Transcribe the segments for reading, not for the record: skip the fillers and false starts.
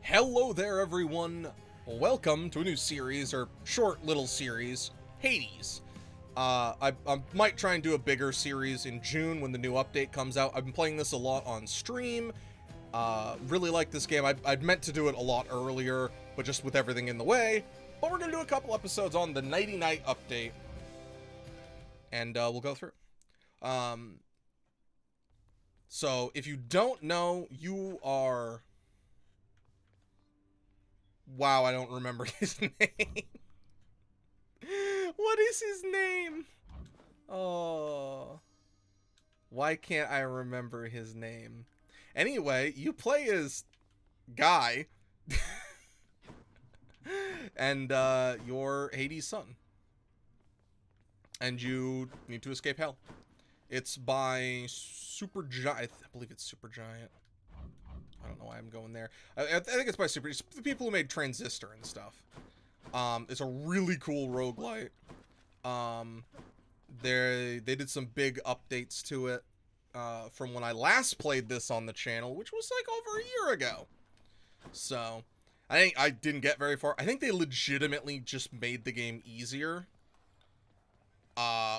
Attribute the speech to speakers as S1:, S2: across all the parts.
S1: Hello there, everyone. Welcome to a new series, or short little series, Hades. I might try and do a bigger series in June when the new update comes out. I've been playing this a lot on stream. Really like this game. I'd meant to do it a lot earlier, but just with everything in the way. But we're going to do a couple episodes on the Nighty Night update. And we'll go through. So, if you don't know, you are... Wow, I don't remember his name. What is his name? Oh. Why can't I remember his name? Anyway, you play as Guy. And you're Hades' son. And you need to escape hell. It's by Supergiant. I believe it's Supergiant. I don't know why I'm going there. I think it's by Super. It's the people who made Transistor and stuff. It's a really cool roguelite. They did some big updates to it from when I last played this on the channel, which was like over a year ago. So I think I didn't get very far. I think they legitimately just made the game easier,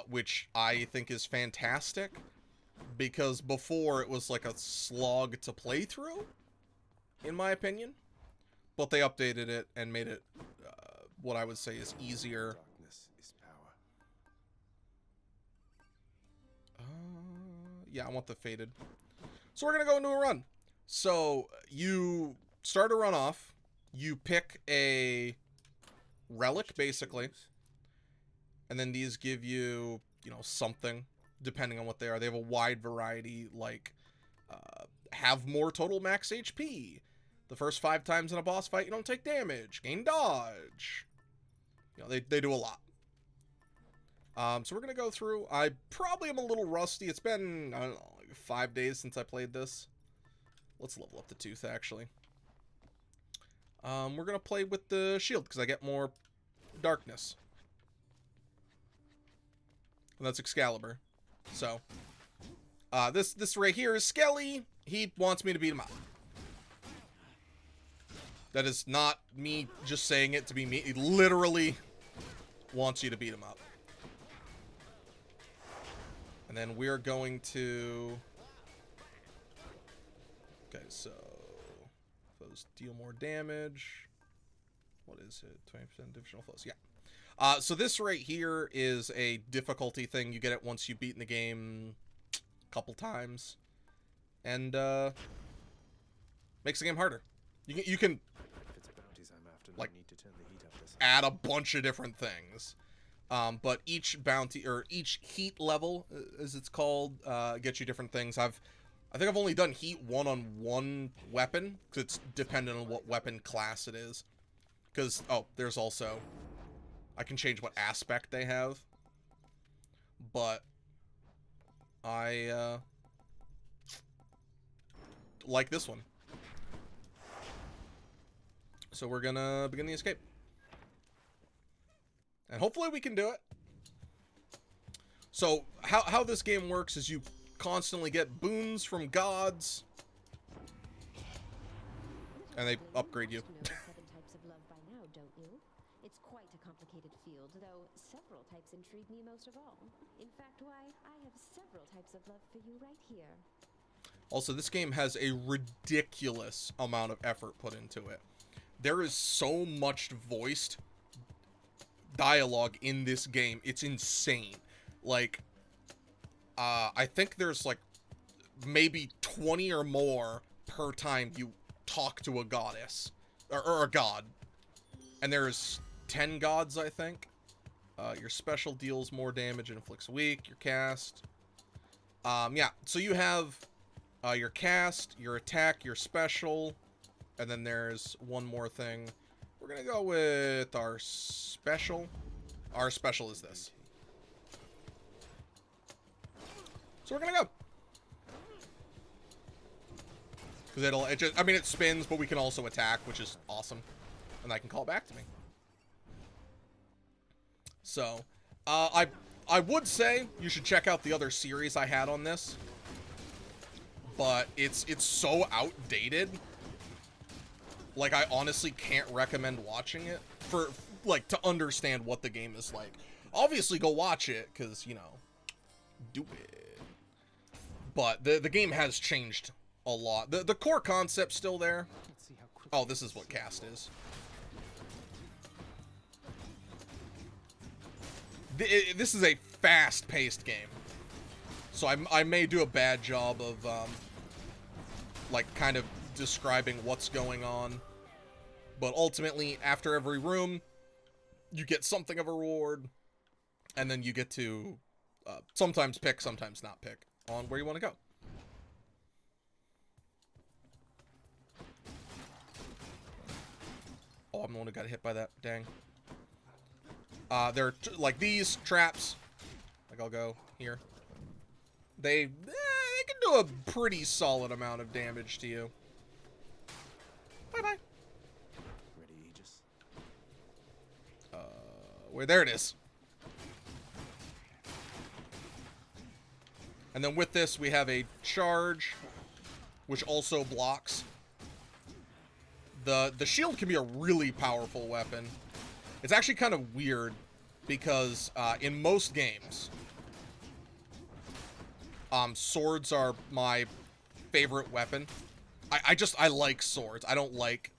S1: which I think is fantastic. Because before it was like a slog to play through, in my opinion. But they updated it and made it what I would say is easier.
S2: Darkness is power.
S1: Yeah, I want the faded. So we're going to go into a run. So you start a run off. You pick a relic, basically. And then these give you, something. Depending on what they are. They have a wide variety, like, have more total max HP. The first 5 times in a boss fight, you don't take damage. Gain dodge. They do a lot. So we're going to go through. I probably am a little rusty. It's been, I don't know, like 5 days since I played this. Let's level up the tooth, actually. We're going to play with the shield, because I get more darkness. And that's Excalibur. So, this right here is Skelly. He wants me to beat him up. That is not me just saying it to be me. He literally wants you to beat him up. And then we're going to... Okay, so... Those deal more damage. What is it? 20% additional flows. Yeah. So this right here is a difficulty thing. You get it once you've beaten the game a couple times. And, makes the game harder. You can like, add a bunch of different things. But each bounty, or each heat level, as it's called, gets you different things. I think I've only done heat on one weapon, because it's dependent on what weapon class it is. Because, there's also... I can change what aspect they have, but I like this one. So we're gonna begin the escape. And hopefully we can do it. So how this game works is you constantly get boons from gods, and they upgrade you.
S3: It's quite a complicated field, though several types intrigue me most of all. In fact, why, I have several types of love for you right here.
S1: Also, this game has a ridiculous amount of effort put into it. There is so much voiced dialogue in this game. It's insane. Like, I think there's like maybe 20 or more per time you talk to a goddess. Or a god. And there's 10 gods, I think. Your special deals more damage and inflicts weak. Your cast. Yeah, so you have your cast, your attack, your special, and then there's one more thing. We're going to go with our special. Our special is this. So we're going to go. Because it spins, but we can also attack, which is awesome. And I can call it back to me. So, I would say you should check out the other series I had on this. But it's so outdated. Like, I honestly can't recommend watching it for, like, to understand what the game is like. Obviously, go watch it, because, you know, do it. But the game has changed a lot. The core concept's still there. Oh, this is what cast is. This is a fast-paced game. So I may do a bad job of, like, kind of describing what's going on. But ultimately, after every room, you get something of a reward. And then you get to sometimes pick, sometimes not pick on where you want to go. Oh, I'm the one who got hit by that. Dang. There are, like, these traps. Like, I'll go here. They can do a pretty solid amount of damage to you. Bye-bye.
S2: Ready, Aegis?
S1: There it is. And then with this, we have a charge, which also blocks. The shield can be a really powerful weapon. It's actually kind of weird because in most games, swords are my favorite weapon. I like swords. I don't like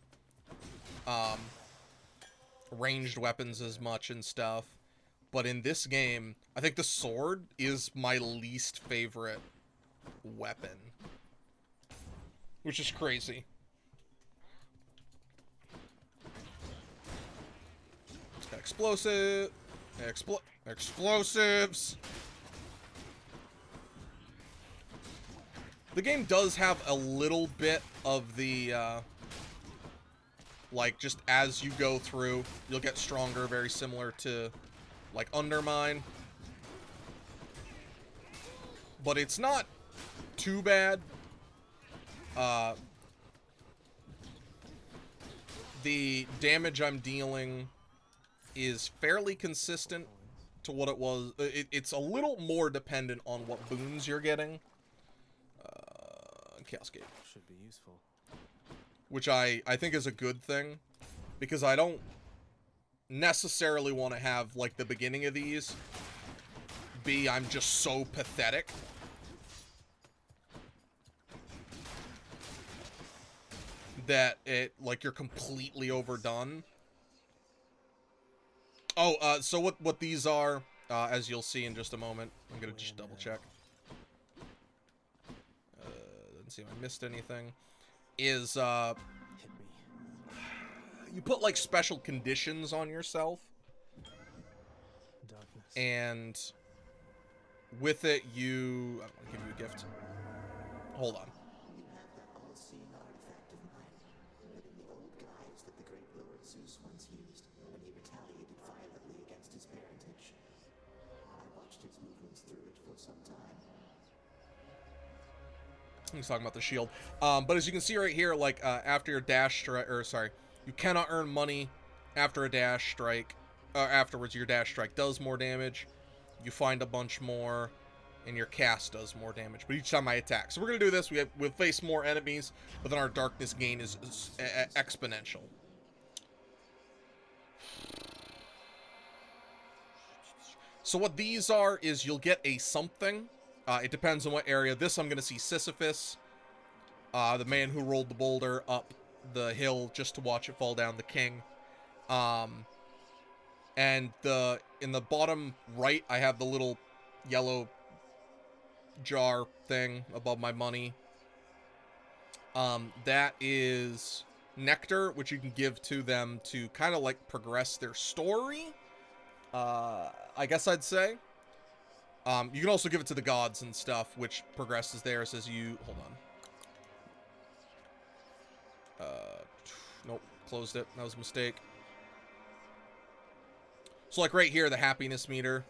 S1: ranged weapons as much and stuff. But in this game, I think the sword is my least favorite weapon. Which is crazy. It's got explosives. The game does have a little bit of the, like, just as you go through, you'll get stronger, very similar to, like, Undermine. But it's not too bad. The damage I'm dealing is fairly consistent to what it was. It's a little more dependent on what boons you're getting. Chaos Gate.
S2: Should be useful.
S1: Which I think is a good thing, because I don't necessarily want to have, like, the beginning of these be I'm just so pathetic. That it, like, you're completely overdone. Oh, so what these are, as you'll see in just a moment, I'm gonna just double check. Let's see if I missed anything. Is,
S2: Hit me.
S1: you put, like, special conditions on yourself.
S2: Darkness.
S1: And with it, you... I'm gonna give you a gift. Hold on.
S4: You have that all-seeing artifact of mine, but in the old guise that the great Lord Zeus once used, when he retaliated violently against his parentage. I watched his movements through it for some time.
S1: He's talking about the shield. But as you can see right here, like, after your dash strike, or sorry, you cannot earn money after a dash strike. Afterwards, your dash strike does more damage. You find a bunch more, and your cast does more damage. But each time I attack. So we're going to do this. We'll face more enemies, but then our darkness gain is exponential. So what these are is you'll get a something. It depends on what area. This I'm going to see Sisyphus, the man who rolled the boulder up the hill just to watch it fall down, the king. And in the bottom right, I have the little yellow jar thing above my money. That is nectar, which you can give to them to kind of, like, progress their story. I guess I'd say. You can also give it to the gods and stuff, which progresses theirs as you... Hold on. Nope. Closed it. That was a mistake. So, like, right here, the happiness meter...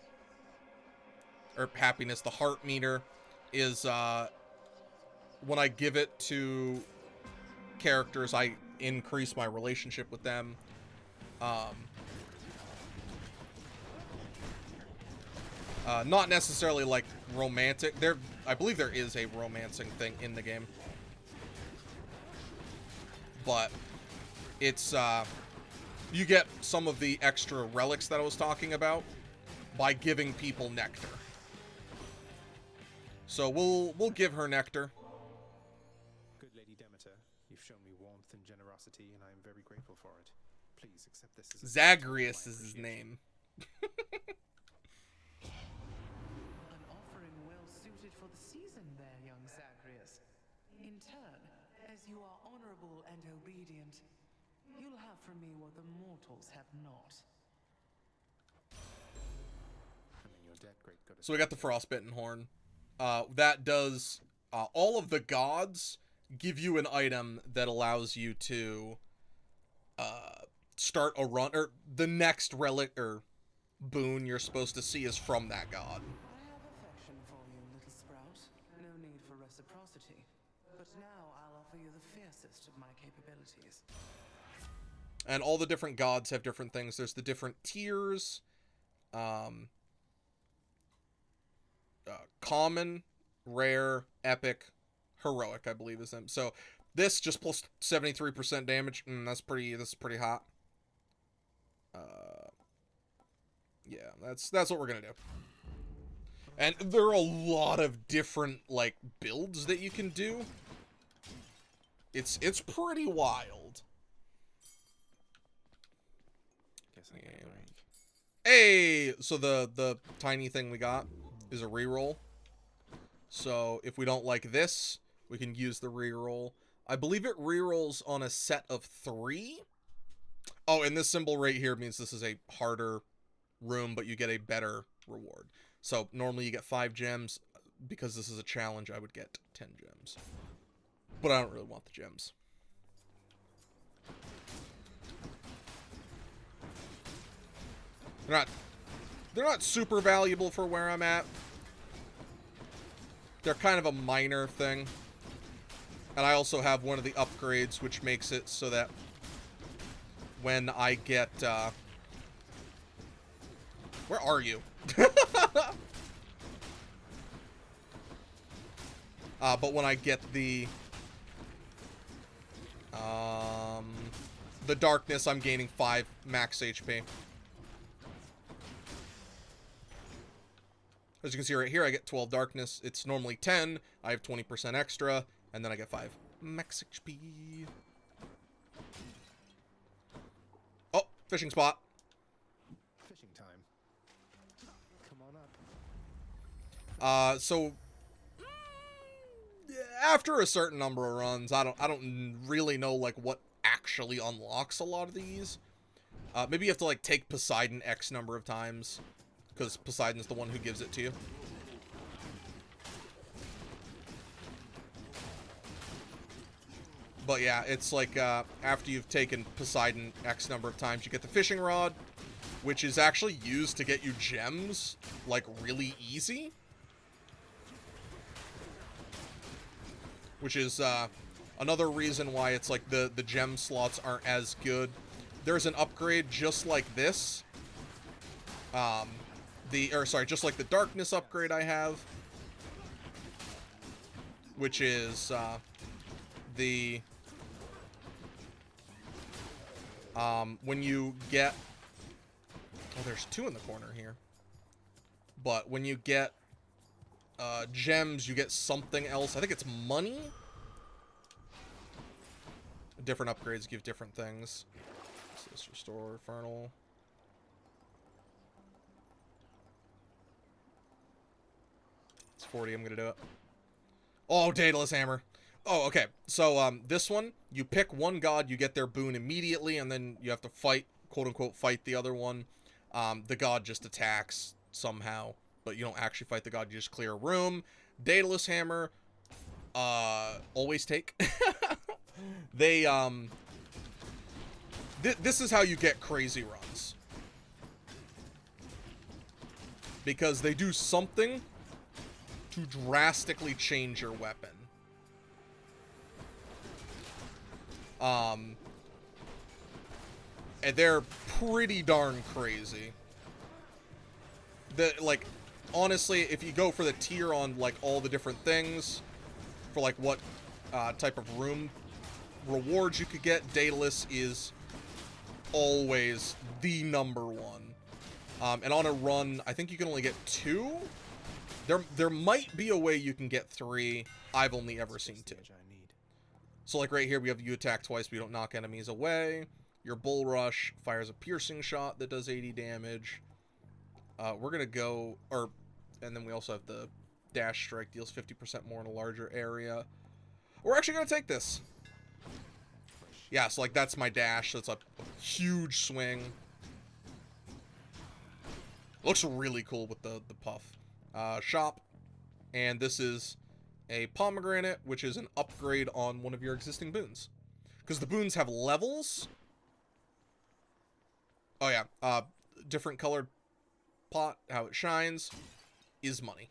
S1: Or happiness, the heart meter is, when I give it to characters, I increase my relationship with them. Not necessarily, like, romantic. I believe there is a romancing thing in the game. But it's, you get some of the extra relics that I was talking about by giving people nectar. So we'll give her nectar.
S2: Good Lady Demeter, you've shown me warmth and generosity, and I am very grateful for it. Please accept this as a
S1: Zagreus
S2: token of
S1: is
S2: my
S1: his
S2: appreciation.
S1: name.
S5: An offering well suited for the season there, young Zagreus. In turn, as you are honorable and obedient, you'll have from me what the mortals have not.
S2: I'm in your debt, great goddess.
S1: So we got the frostbitten horn. That does all of the gods give you an item that allows you to start a run, or the next relic or boon you're supposed to see is from that god.
S5: I have affection for you, little sprout. No need for reciprocity. But now I'll offer you the fiercest of my capabilities.
S1: And all the different gods have different things. There's the different tiers. Common, rare, epic, heroic, I believe is them. So this just plus 73% damage. That's pretty hot. Yeah, that's what we're gonna do. And there are a lot of different like builds that you can do. It's pretty wild.
S2: Guess I can break.
S1: Hey, so the tiny thing we got is a reroll. So if we don't like this, we can use the reroll. I believe it rerolls on a set of 3. Oh, and this symbol right here means this is a harder room, but you get a better reward. So normally you get 5 gems. Because this is a challenge, I would get 10 gems. But I don't really want the gems. They're not super valuable for where I'm at. They're kind of a minor thing. And I also have one of the upgrades, which makes it so that when I get, where are you? But when I get the darkness, I'm gaining 5 max HP. As you can see right here, I get 12 darkness. It's normally 10. I have 20% extra, and then I get 5 max HP. Oh, fishing spot.
S2: Fishing time. Come on up.
S1: So after a certain number of runs, I don't really know like what actually unlocks a lot of these. Maybe you have to like take Poseidon X number of times, because Poseidon's the one who gives it to you. But yeah, it's like after you've taken Poseidon X number of times, you get the fishing rod, which is actually used to get you gems, like really easy. Which is another reason why it's like the gem slots aren't as good. There's an upgrade just like this. Just like the darkness upgrade I have, which is when you get, oh, there's 2 in the corner here, but when you get gems, you get something else. I think it's money. Different upgrades give different things. Let's restore Infernal. It's 40, I'm gonna do it. Oh, Daedalus Hammer. Oh, okay. So, this one, you pick one god, you get their boon immediately, and then you have to fight, quote-unquote, fight the other one. The god just attacks somehow, but you don't actually fight the god, you just clear a room. Daedalus Hammer, always take. They, this is how you get crazy runs. Because they do something to drastically change your weapon. And they're pretty darn crazy. Like, honestly, if you go for the tier on, like, all the different things, for, like, what type of room rewards you could get, Daedalus is always the #1. And on a run, I think you can only get 2. There might be a way you can get 3. I've only ever seen 2. So like right here, we have you attack twice, but you don't knock enemies away. Your Bull Rush fires a piercing shot that does 80 damage. We're gonna go, and then we also have the Dash Strike, deals 50% more in a larger area. We're actually gonna take this. Yeah, so like that's my dash, so it's a huge swing. Looks really cool with the puff. Shop, and this is a pomegranate, which is an upgrade on one of your existing boons. Because the boons have levels. Oh yeah, different colored pot, how it shines, is money.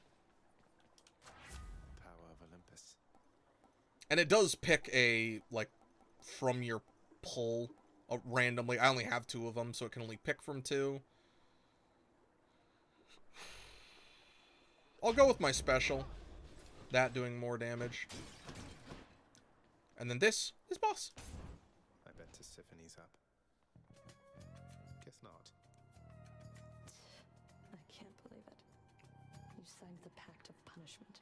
S2: Power of Olympus.
S1: And it does pick a, like, from your pull randomly. I only have 2 of them, so it can only pick from 2. I'll go with my special. That doing more damage. And then this is boss.
S2: I bet Tiffany's up. Guess not.
S6: I can't believe it. You signed the Pact of Punishment.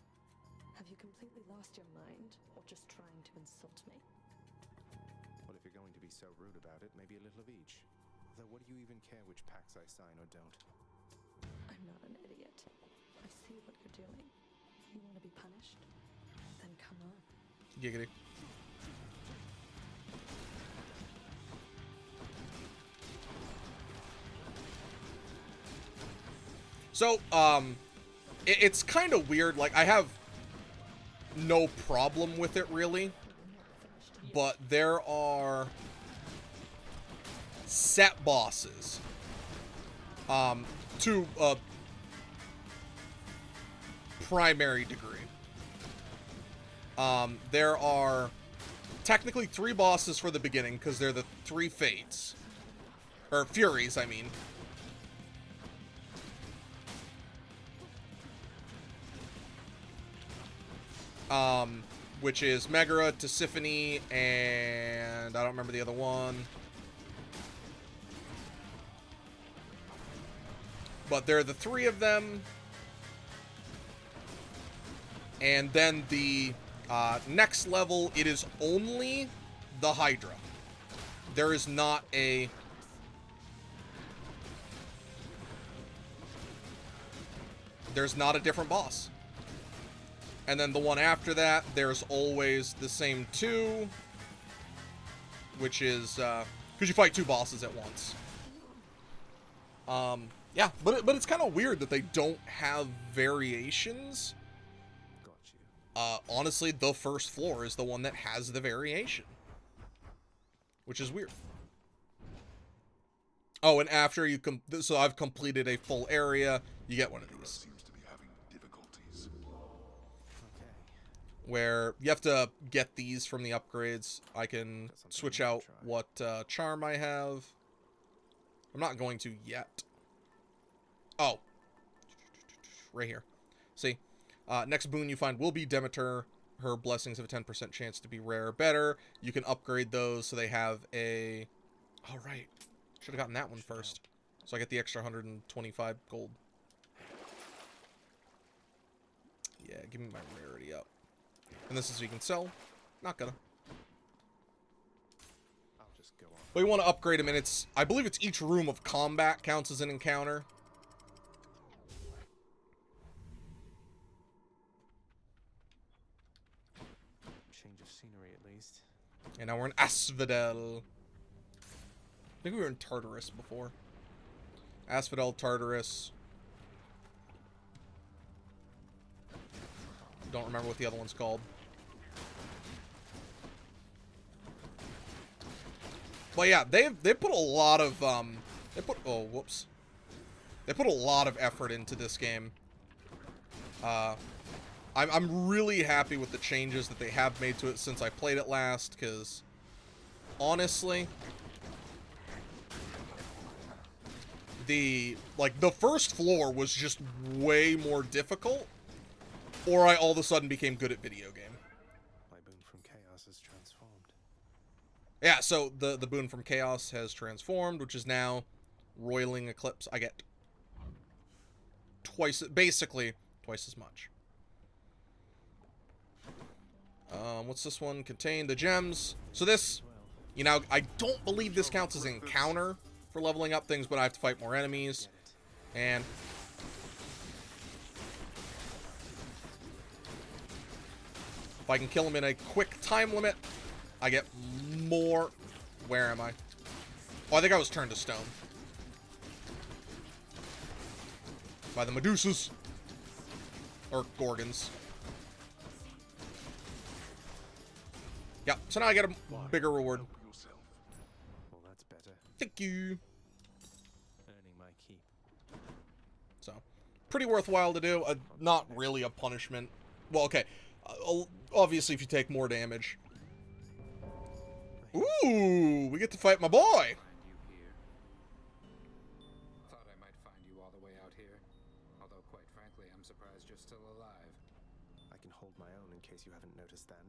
S6: Have you completely lost your mind, or just trying to insult me?
S2: Well, if you're going to be so rude about it, maybe a little of each. Though what do you even care which pacts I sign or don't?
S6: I'm not an idiot. I see what you're doing. You want to be punished? Then come on.
S1: Giggity. So, it's kind of weird. Like, I have no problem with it, really. But there are set bosses. To a primary degree. There are technically 3 bosses for the beginning, because they're the 3 fates. Or furies, I mean. Which is Megara, Tisiphone, and I don't remember the other one. But there are the 3 of them. And then the next level, it is only the Hydra. There is not a... There's not a different boss. And then the one after that, there's always the same 2. Which is, because you fight 2 bosses at once. Yeah, but it's kind of weird that they don't have variations.
S2: Got you.
S1: Honestly, the first floor is the one that has the variation. Which is weird. Oh, and after you so I've completed a full area, you get one of these.
S7: Seems to be having difficulties.
S2: Okay.
S1: Where you have to get these from the upgrades. I can switch out what charm I have. I'm not going to yet. Oh. Right here. See? Next boon you find will be Demeter. Her blessings have a 10% chance to be rare or better. You can upgrade those so they have a... Oh, right. Should have gotten that one first. So I get the extra 125 gold. Yeah, give me my rarity up. And this is so you can sell. Not gonna.
S2: I'll just go on.
S1: But you want to upgrade them, and it's... I believe it's each room of combat counts as an encounter.
S2: Change of scenery at least.
S1: And now we're in Asphodel. I think we were in Tartarus before. Asphodel, Tartarus. Don't remember what the other one's called. But yeah, they put a lot of they put a lot of effort into this game. I'm really happy with the changes that they have made to it since I played it last, because honestly, the first floor was just way more difficult, or I all of a sudden became good at video game.
S2: My boon from chaos is transformed.
S1: Yeah, so the boon from Chaos has transformed, which is now Roiling Eclipse. I get basically twice as much. What's this one? Contain the gems. So this, you know, I don't believe this counts as an encounter for leveling up things, but I have to fight more enemies. And if I can kill them in a quick time limit, I get more. Where am I? Oh, I think I was turned to stone by the Medusas. Or Gorgons. Yeah, so now I get a bigger reward.
S7: Help yourself.
S2: Well, that's better.
S1: Thank you.
S2: Earning my keep.
S1: So, pretty worthwhile to do. Not really a punishment. Well, okay. Obviously, if you take more damage. Ooh, we get to fight my boy.
S8: Find you here. Thought I might find you all the way out here. Although, quite frankly, I'm surprised you're still alive.
S2: I can hold my own in case you haven't noticed then.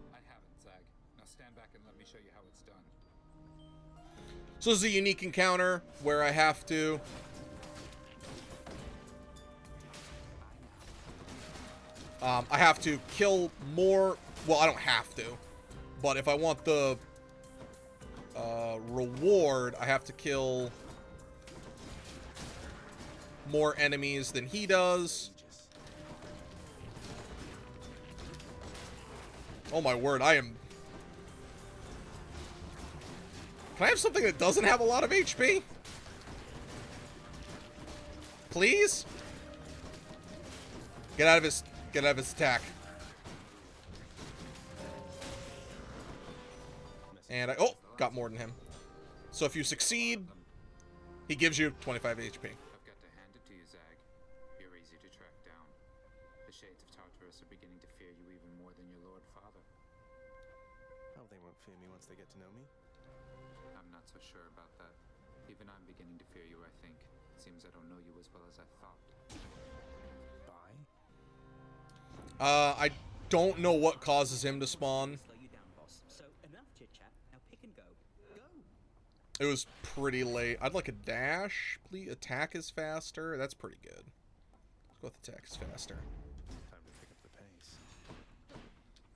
S8: I haven't, Zag. Now stand back and let me show you how it's done.
S1: So this is a unique encounter where I have to... I have to kill more... Well, I don't have to. But if I want the reward, I have to kill more enemies than he does. Oh my word, I am... Can I have something that doesn't have a lot of HP? Please? Get out of his attack. And I got more than him. So if you succeed, he gives you 25 HP.
S8: I've got to hand it to you, Zag. You're easy to track down. The Shades of Tartarus are beginning to fear you even more than your Lord Father.
S2: Oh, they won't fear me once they get to know me.
S8: I'm not so sure about that. Even I'm beginning to fear you, I think. Seems I don't know you as well as I thought.
S2: Bye.
S1: I don't know what causes him to spawn.
S9: Slow you down, boss. So enough chit chat. Now pick and go. Go.
S1: It was pretty late. I'd like a dash. Please, attack is faster. That's pretty good. Let's go with attack is faster.
S2: Time to pick up the pace.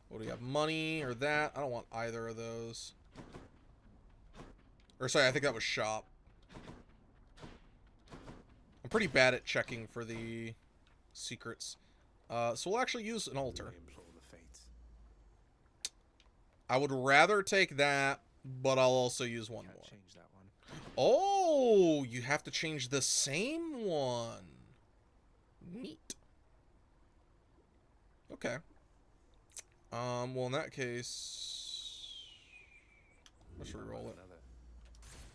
S1: What do we have? Money or that? I don't want either of those. Or sorry, I think that was shop. I'm pretty bad at checking for the secrets. So we'll actually use an altar.
S2: Implore the fates.
S1: I would rather take that, but I'll also use one
S2: Can't
S1: more.
S2: change that one.
S1: Oh, you have to change the same one. Neat. Okay. Well, in that case, let's reroll it.
S2: Another.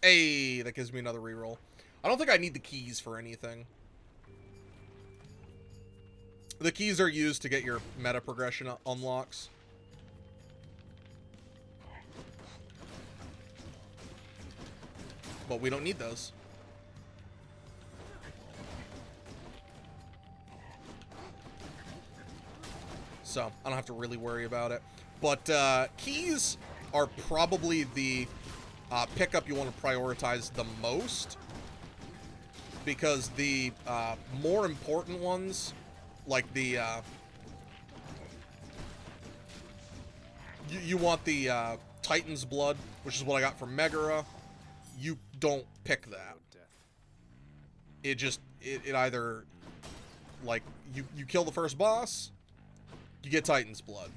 S1: Hey, that gives me another reroll. I don't think I need the keys for anything. The keys are used to get your meta progression unlocks. But we don't need those. So, I don't have to really worry about it. But keys are probably the pickup you want to prioritize the most. Because the more important ones, like the... you want the Titan's Blood, which is what I got from Megara. You don't pick that. It just, it either, like, you kill the first boss, you get Titan's Blood.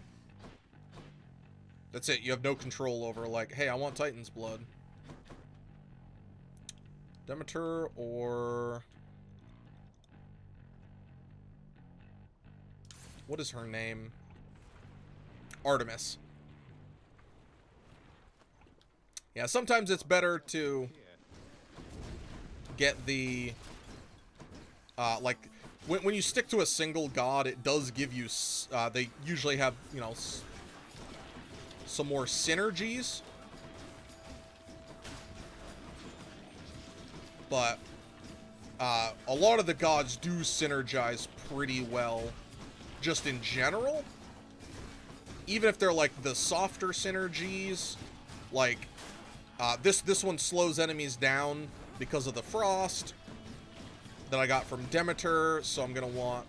S1: That's it. You have no control over, like, hey, I want Titan's Blood. Demeter or... What is her name? Artemis. Yeah, sometimes it's better to get the... like, when you stick to a single god, it does give you... they usually have, you know, some more synergies. But a lot of the gods do synergize pretty well, just in general. Even if they're like the softer synergies, Like, this one slows enemies down because of the frost that I got from Demeter, so I'm gonna want,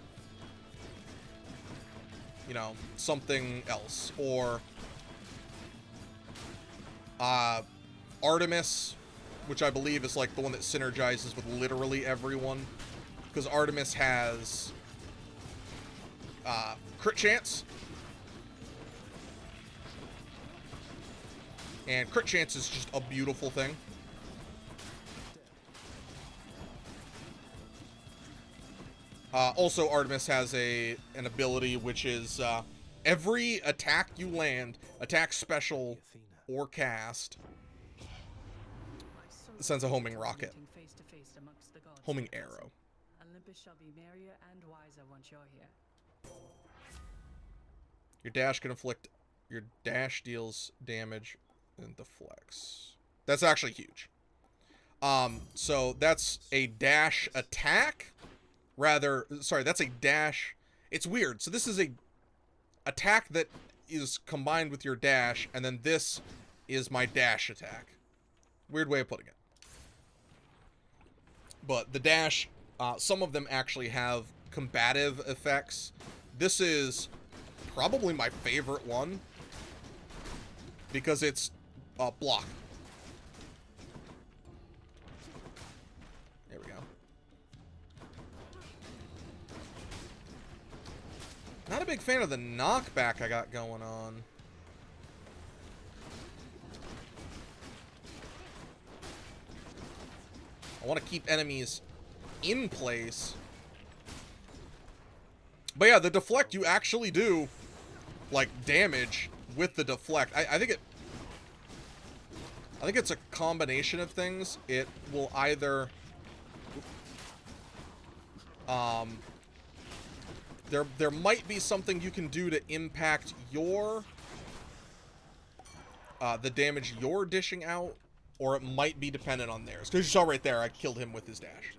S1: you know, something else. Or Artemis, which I believe is like the one that synergizes with literally everyone, because Artemis has crit chance, and crit chance is just a beautiful thing. Also, Artemis has an ability which is every attack you land, attack, special, or cast, sends a homing rocket. Homing arrow.
S5: Olympus shall be merrier and wiser once you're here.
S1: Your dash can inflict. Your dash deals damage and deflects. That's actually huge. So that's a dash attack. Rather, sorry, that's a dash. It's weird. So this is a attack that is combined with your dash, and then this is my dash attack. Weird way of putting it. But the dash, some of them actually have combative effects. This is probably my favorite one because it's block. There we go. Not a big fan of the knockback I got going on. I want to keep enemies in place. But yeah, the deflect, you actually do, like, damage with the deflect. I think it's a combination of things. It will either... There might be something you can do to impact your... the damage you're dishing out, or it might be dependent on theirs. Because you saw right there, I killed him with his dash.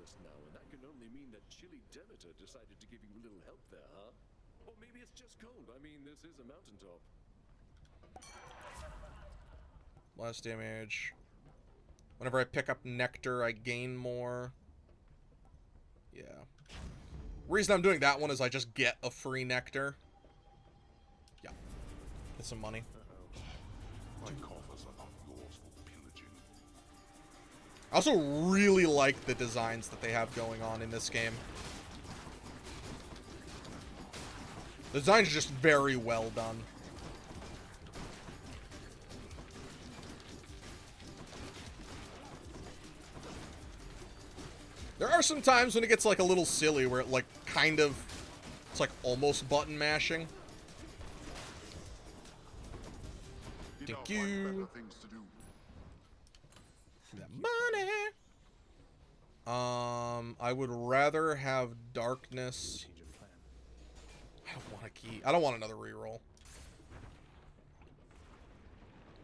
S7: That can only mean that chilly Demeter decided to give you a little help there, huh? Or maybe it's just cold. I mean, this is a mountaintop.
S1: Less damage. Whenever I pick up Nectar, I gain more. Yeah. Reason I'm doing that one is I just get a free Nectar. Yeah. Get some money.
S7: My coffers are not yours for pillaging.
S1: I also really like the designs that they have going on in this game. The designs are just very well done. There are some times when it gets like a little silly where it like kind of, it's like almost button mashing. Thank you. The money. I would rather have darkness. I don't want a key. I don't want another reroll.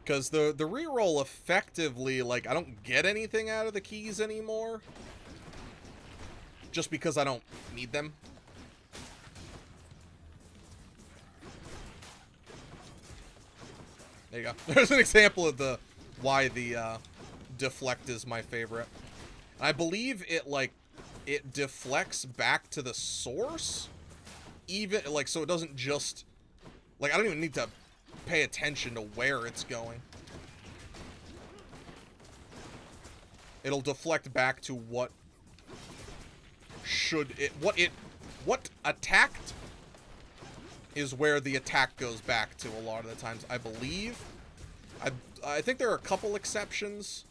S1: Because the reroll effectively, like, I don't get anything out of the keys anymore. Just because I don't need them. There you go. There's an example of the why the deflect is my favorite. I believe it, like, it deflects back to the source. Even, like, so it doesn't just... Like, I don't even need to pay attention to where it's going. It'll deflect back to what should it... What attacked is where the attack goes back to a lot of the times, I believe. I think there are a couple exceptions.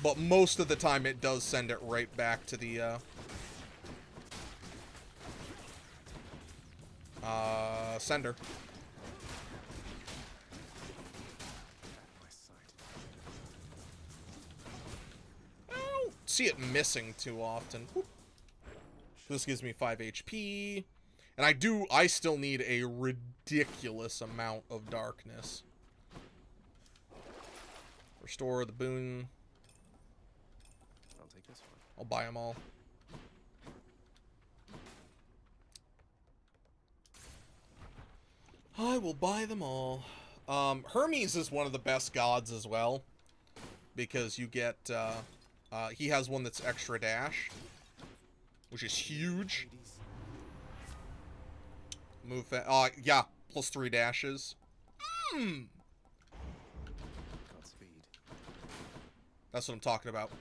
S1: But most of the time it does send it right back to the, sender. I don't see it missing too often. Whoop. This gives me 5 HP. And I still need a ridiculous amount of darkness. Restore the boon.
S2: I'll take this one.
S1: I'll buy them all. I will buy them all. Hermes is one of the best gods as well, because you get, he has one that's extra dash, which is huge. Move yeah, +3 dashes.
S2: Godspeed.
S1: That's what I'm talking about.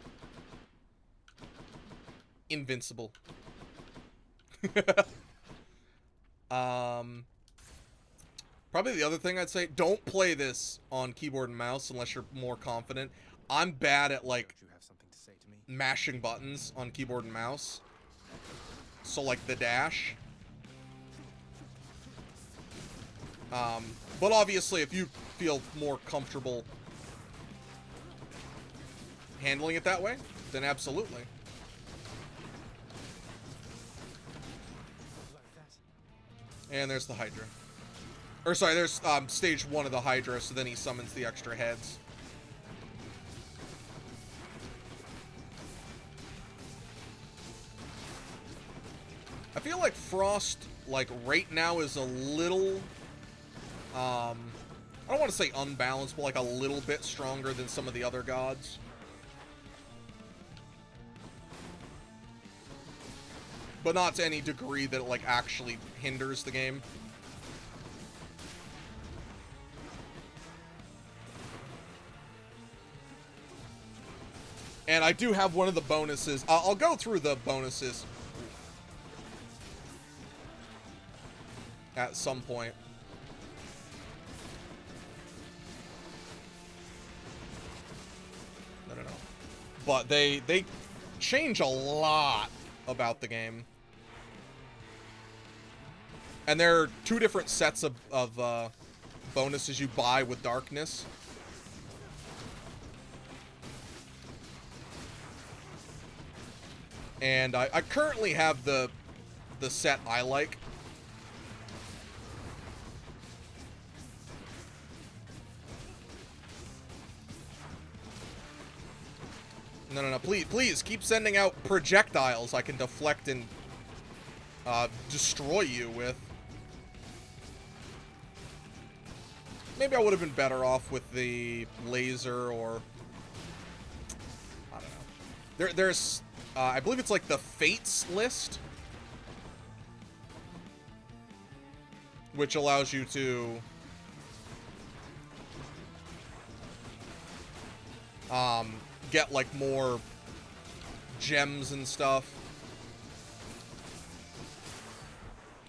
S1: Invincible. Probably the other thing I'd say, don't play this on keyboard and mouse unless you're more confident. I'm bad at, like,
S2: Don't you have something to say to me?
S1: mashing buttons on keyboard and mouse. So, like, the dash. But obviously, if you feel more comfortable handling it that way, then absolutely. And there's the Hydra. Or sorry, there's stage 1 of the Hydra, so then he summons the extra heads. I feel like Frost, like, right now is a little, I don't want to say unbalanced, but like a little bit stronger than some of the other gods. But not to any degree that it, like, actually hinders the game. And I do have one of the bonuses. I'll go through the bonuses at some point. No. But they change a lot about the game. And there are 2 different sets of bonuses you buy with Darkness. And I currently have the set I like. No. Please keep sending out projectiles I can deflect and destroy you with. Maybe I would have been better off with the laser, or I don't know. There's I believe it's like the Fates list, which allows you to get like more gems and stuff.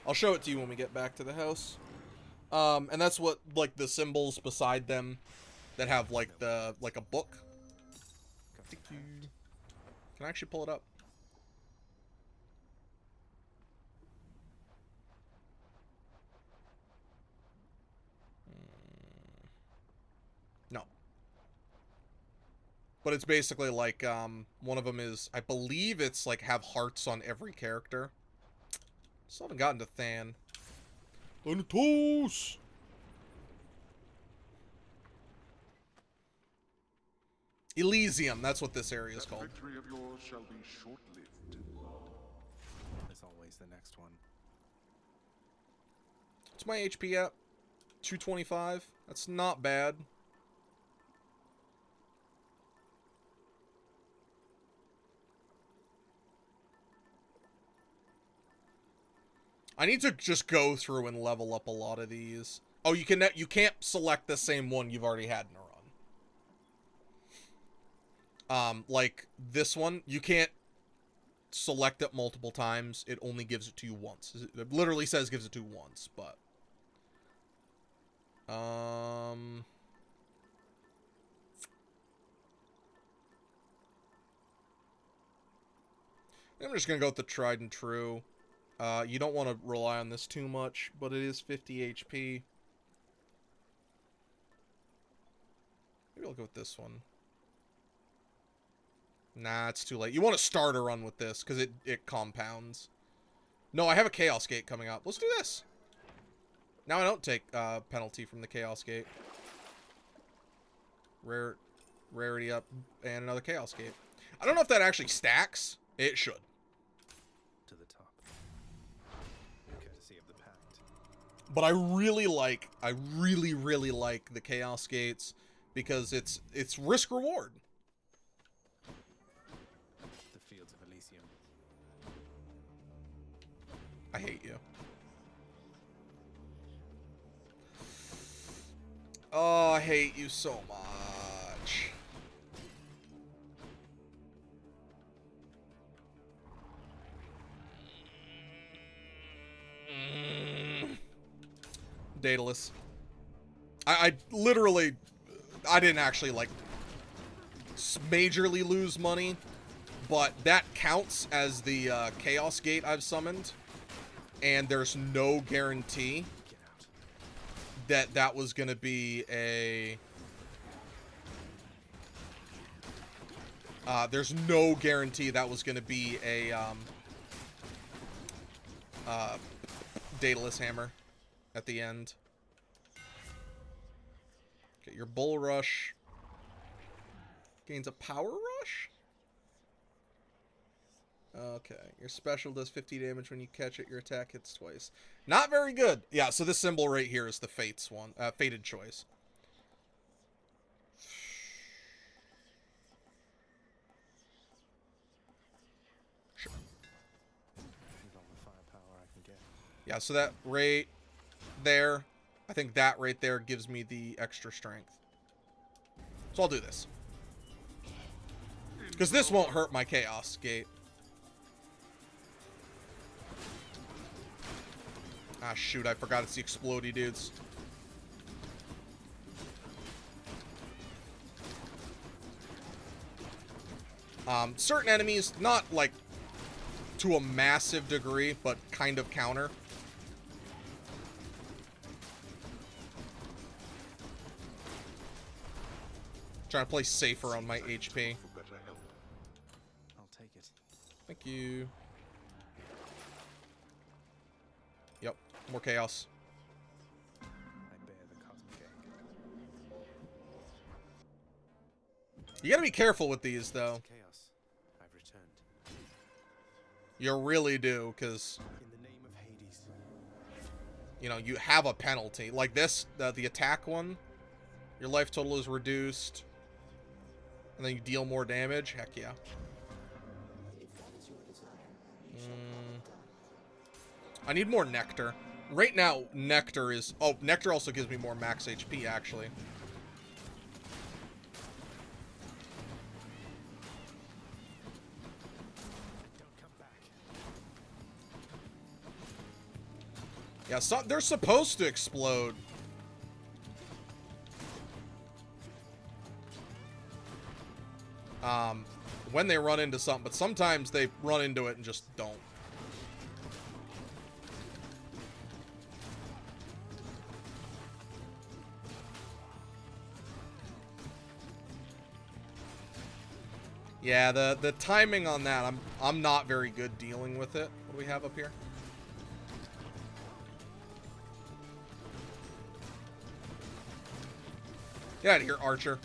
S1: I'll show it to you when we get back to the house. And that's what, like, the symbols beside them that have like a book. Can I actually pull it up? No. But it's basically like, one of them is, I believe it's like have hearts on every character. Still haven't gotten to Than. Thanatos! Elysium, that's what this area is called.
S10: Victory of yours shall be short-lived.
S2: As always, the next one.
S1: What's my HP at? 225? That's not bad. I need to just go through and level up a lot of these. Oh, you can't select the same one you've already had in a run. Like this one, you can't select it multiple times. It only gives it to you once. It literally says gives it to you once, but I'm just gonna go with the tried and true. You don't want to rely on this too much, but it is 50 HP. Maybe I'll go with this one. Nah, it's too late. You want to start a run with this, because it compounds. No, I have a Chaos Gate coming up. Let's do this. Now I don't take penalty from the Chaos Gate. Rarity up, and another Chaos Gate. I don't know if that actually stacks. It should.
S2: To the top. Courtesy of the pact.
S1: But I really like the Chaos Gates because it's risk reward.
S2: The fields of Elysium.
S1: I hate you. Oh, I hate you so much. Daedalus. I literally, I didn't actually like majorly lose money, but that counts as the Chaos Gate I've summoned, and there's no guarantee that that was gonna be a there's no guarantee that was gonna be a Daedalus hammer at the end. Get your Bull Rush. Gains a Power Rush? Okay. Your special does 50 damage when you catch it. Your attack hits twice. Not very good. Yeah, so this symbol right here is the Fates one. Fated choice. Sure. Yeah, so that right there, I think that right there gives me the extra strength. So I'll do this. Because this won't hurt my Chaos Gate. Ah, shoot, I forgot it's the explodey dudes. Certain enemies, not like to a massive degree, but kind of counter. Trying to play safer on my HP.
S2: I'll take it.
S1: Thank you. Yep, more chaos.
S2: I bear the cosmic egg.
S1: You gotta be careful with these, though.
S2: Chaos. I've returned.
S1: You really do, because
S2: In the name of Hades.
S1: you know, you have a penalty. Like this, the attack one, your life total is reduced. And then you deal more damage? Heck yeah. I need more Nectar. Right now, Nectar is... Oh, Nectar also gives me more max HP, actually.
S2: Don't come back.
S1: Yeah, so they're supposed to explode. When they run into something, but sometimes they run into it and just don't. Yeah, the timing on that, I'm not very good dealing with it. What do we have up here? Get out of here, Archer.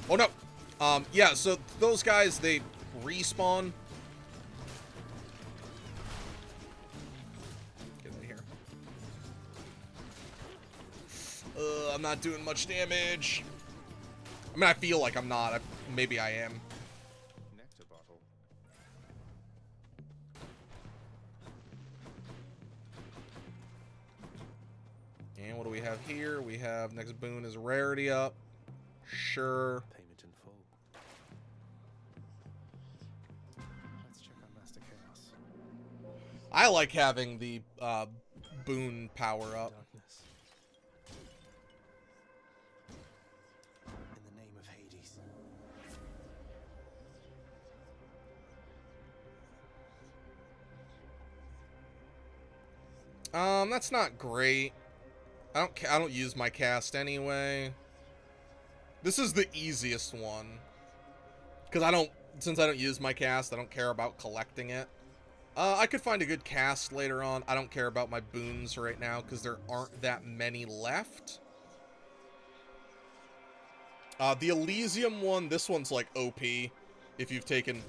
S1: Oh no. Yeah, so those guys, they respawn. Get out of here. I'm not doing much damage. I mean, I feel like I'm not. Maybe I am.
S2: Nectar bottle.
S1: And what do we have here? We have next boon is rarity up. Sure.
S2: Payment in full. Let's check on Master Chaos.
S1: I like having the boon power up.
S2: Darkness. In the name of Hades.
S1: That's not great. I don't use my cast anyway. This is the easiest one. Because since I don't use my cast, I don't care about collecting it. I could find a good cast later on. I don't care about my boons right now because there aren't that many left. The Elysium one, this one's like OP if you've taken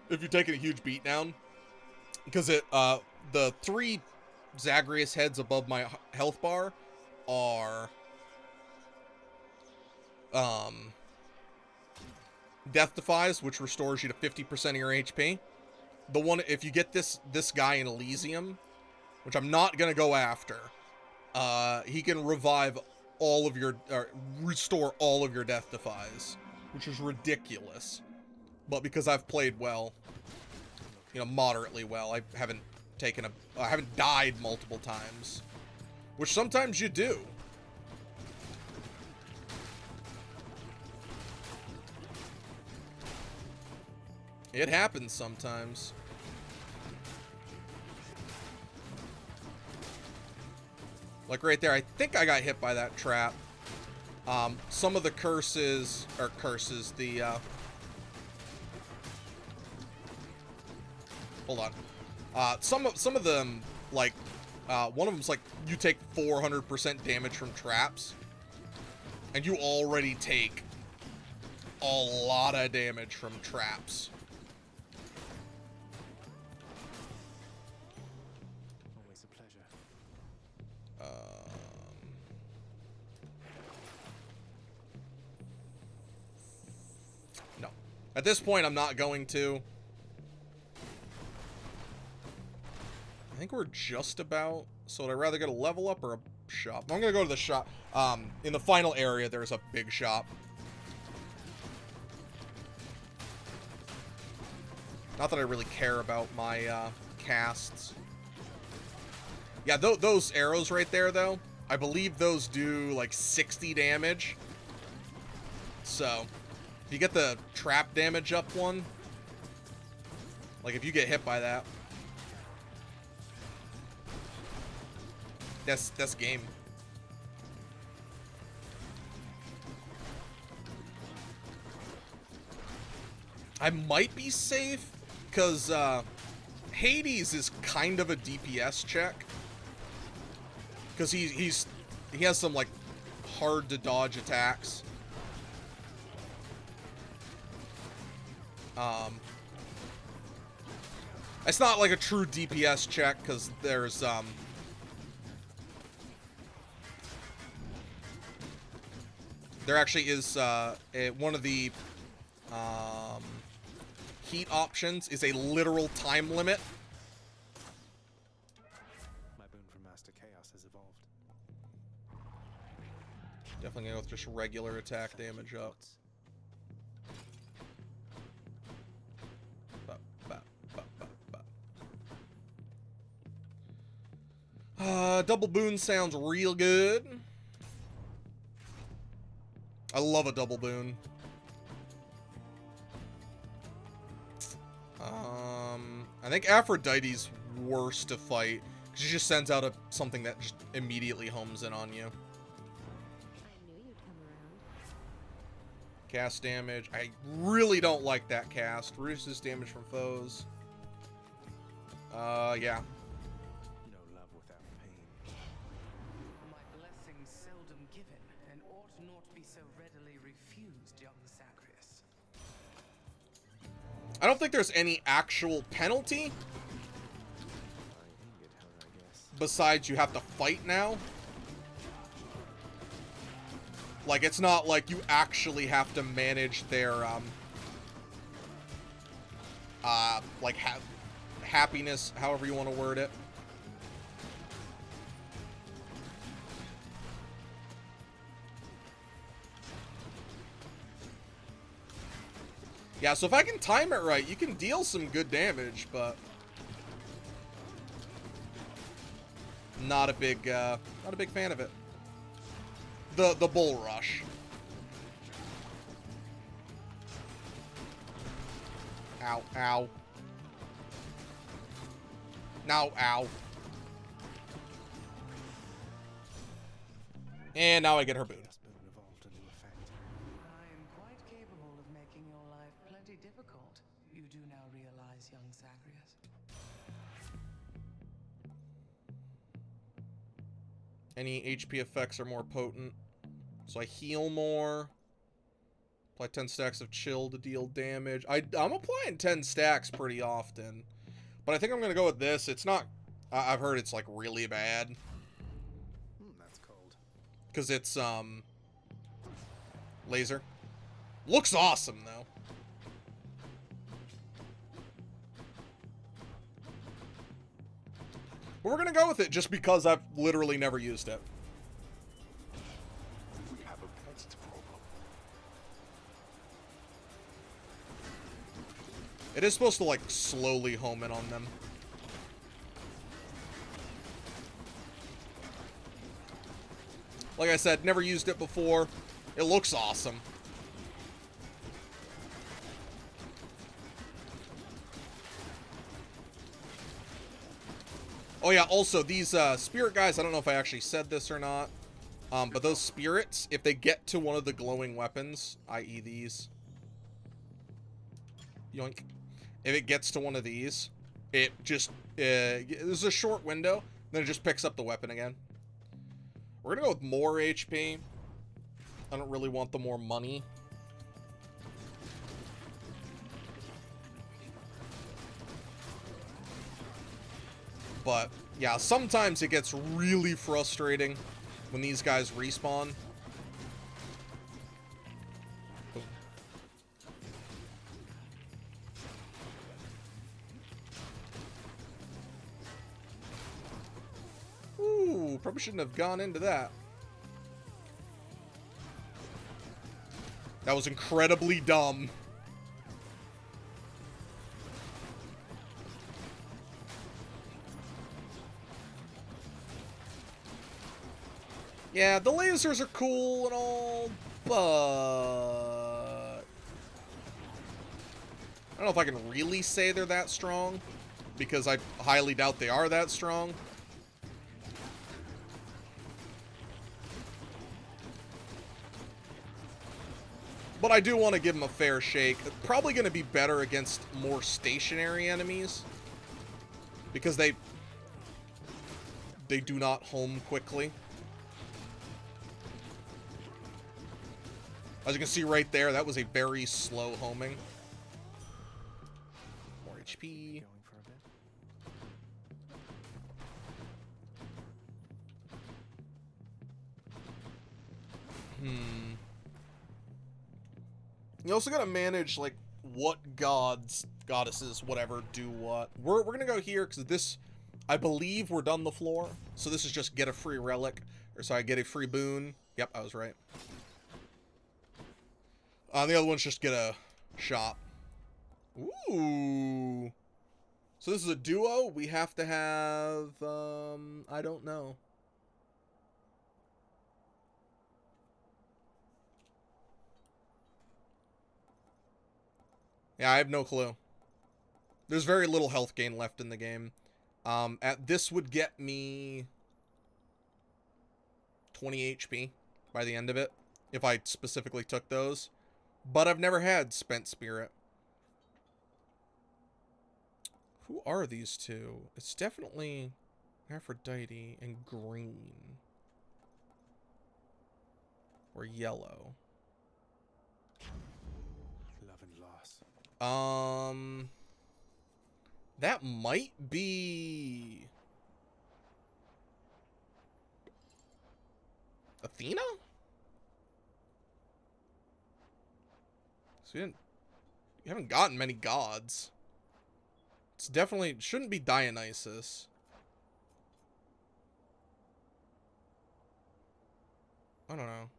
S1: a huge beatdown. Because the 3 Zagreus heads above my health bar are Death Defies, which restores you to 50% of your HP. The one, if you get this guy in Elysium, which I'm not gonna go after, he can revive all of your, or restore all of your Death Defies, which is ridiculous. But because I've played well, you know, moderately well, I haven't died multiple times, which sometimes you do. It happens sometimes. Like right there, I think I got hit by that trap. Some of the curses, hold on. Some of them, like, one of them's like, you take 400% damage from traps. And you already take a lot of damage from traps.
S2: Always a pleasure.
S1: No. At this point, I'm not going to. I think we're just about... So would I rather get a level up or a shop? I'm going to go to the shop. In the final area, there's a big shop. Not that I really care about my casts. Yeah, those arrows right there, though, I believe those do like 60 damage. So, if you get the trap damage up one, like if you get hit by that, that's game. I might be safe, because Hades is kind of a DPS check. Because he has some, like, hard to dodge attacks. It's not like a true DPS check, because there's, there actually is, one of the, heat options is a literal time limit.
S2: My boon from Master Chaos has evolved.
S1: Definitely gonna go with just regular attack damage up. Double boon sounds real good. I love a double boon. I think Aphrodite's worse to fight, because she just sends out something that just immediately homes in on you.
S3: I knew you'd come around.
S1: Cast damage. I really don't like that cast. Reduces damage from foes. Yeah.
S2: No love without pain.
S5: My blessings seldom given, and ought not be so readily refused, young Zagreus.
S1: I don't think there's any actual penalty. Besides, you have to fight now. Like, it's not like you actually have to manage their, like, happiness, however you want to word it. Yeah, so if I can time it right, you can deal some good damage, but not a big fan of it. The bull rush. Ow, ow. Now, ow. And now I get her boon.
S5: I am quite capable of making your life plenty difficult. You do now realize, young Zagreus.
S1: Any HP effects are more potent. So I heal more. Apply 10 stacks of chill to deal damage. I'm applying 10 stacks pretty often. But I think I'm going to go with this. It's not... I've heard it's, like, really bad.
S2: That's cold.
S1: Because it's, laser. Looks awesome, though. But we're going to go with it just because I've literally never used it.
S10: We have a pest problem.
S1: It is supposed to, like, slowly home in on them. Like I said, never used it before. It looks awesome. Oh yeah, also, these spirit guys, I don't know if I actually said this or not, but those spirits, if they get to one of the glowing weapons, i.e. these, yoink, if it gets to one of these, it just, there's a short window, then it just picks up the weapon again. We're gonna go with more HP. I don't really want the more money. But, yeah, sometimes it gets really frustrating when these guys respawn. Ooh, probably shouldn't have gone into that. That was incredibly dumb. Yeah, the lasers are cool and all, but... I don't know if I can really say they're that strong, because I highly doubt they are that strong. But I do want to give them a fair shake. Probably going to be better against more stationary enemies, because they do not home quickly. As you can see right there, that was a very slow homing. More HP.
S2: Going for a bit.
S1: You also gotta manage, like, what gods, goddesses, whatever, do what. We're gonna go here, because this, I believe we're done the floor. So this is just get a free relic. Or sorry, get a free boon. Yep, I was right. The other one's just get a shop. Ooh. So this is a duo. We have to have, I don't know. Yeah, I have no clue. There's very little health gain left in the game. This would get me 20 HP by the end of it, if I specifically took those. But I've never had Spent Spirit. Who are these two? It's definitely Aphrodite and green. Or yellow.
S2: Love and loss.
S1: That might be Athena? So you haven't gotten many gods. It's definitely, shouldn't be Dionysus. I don't know.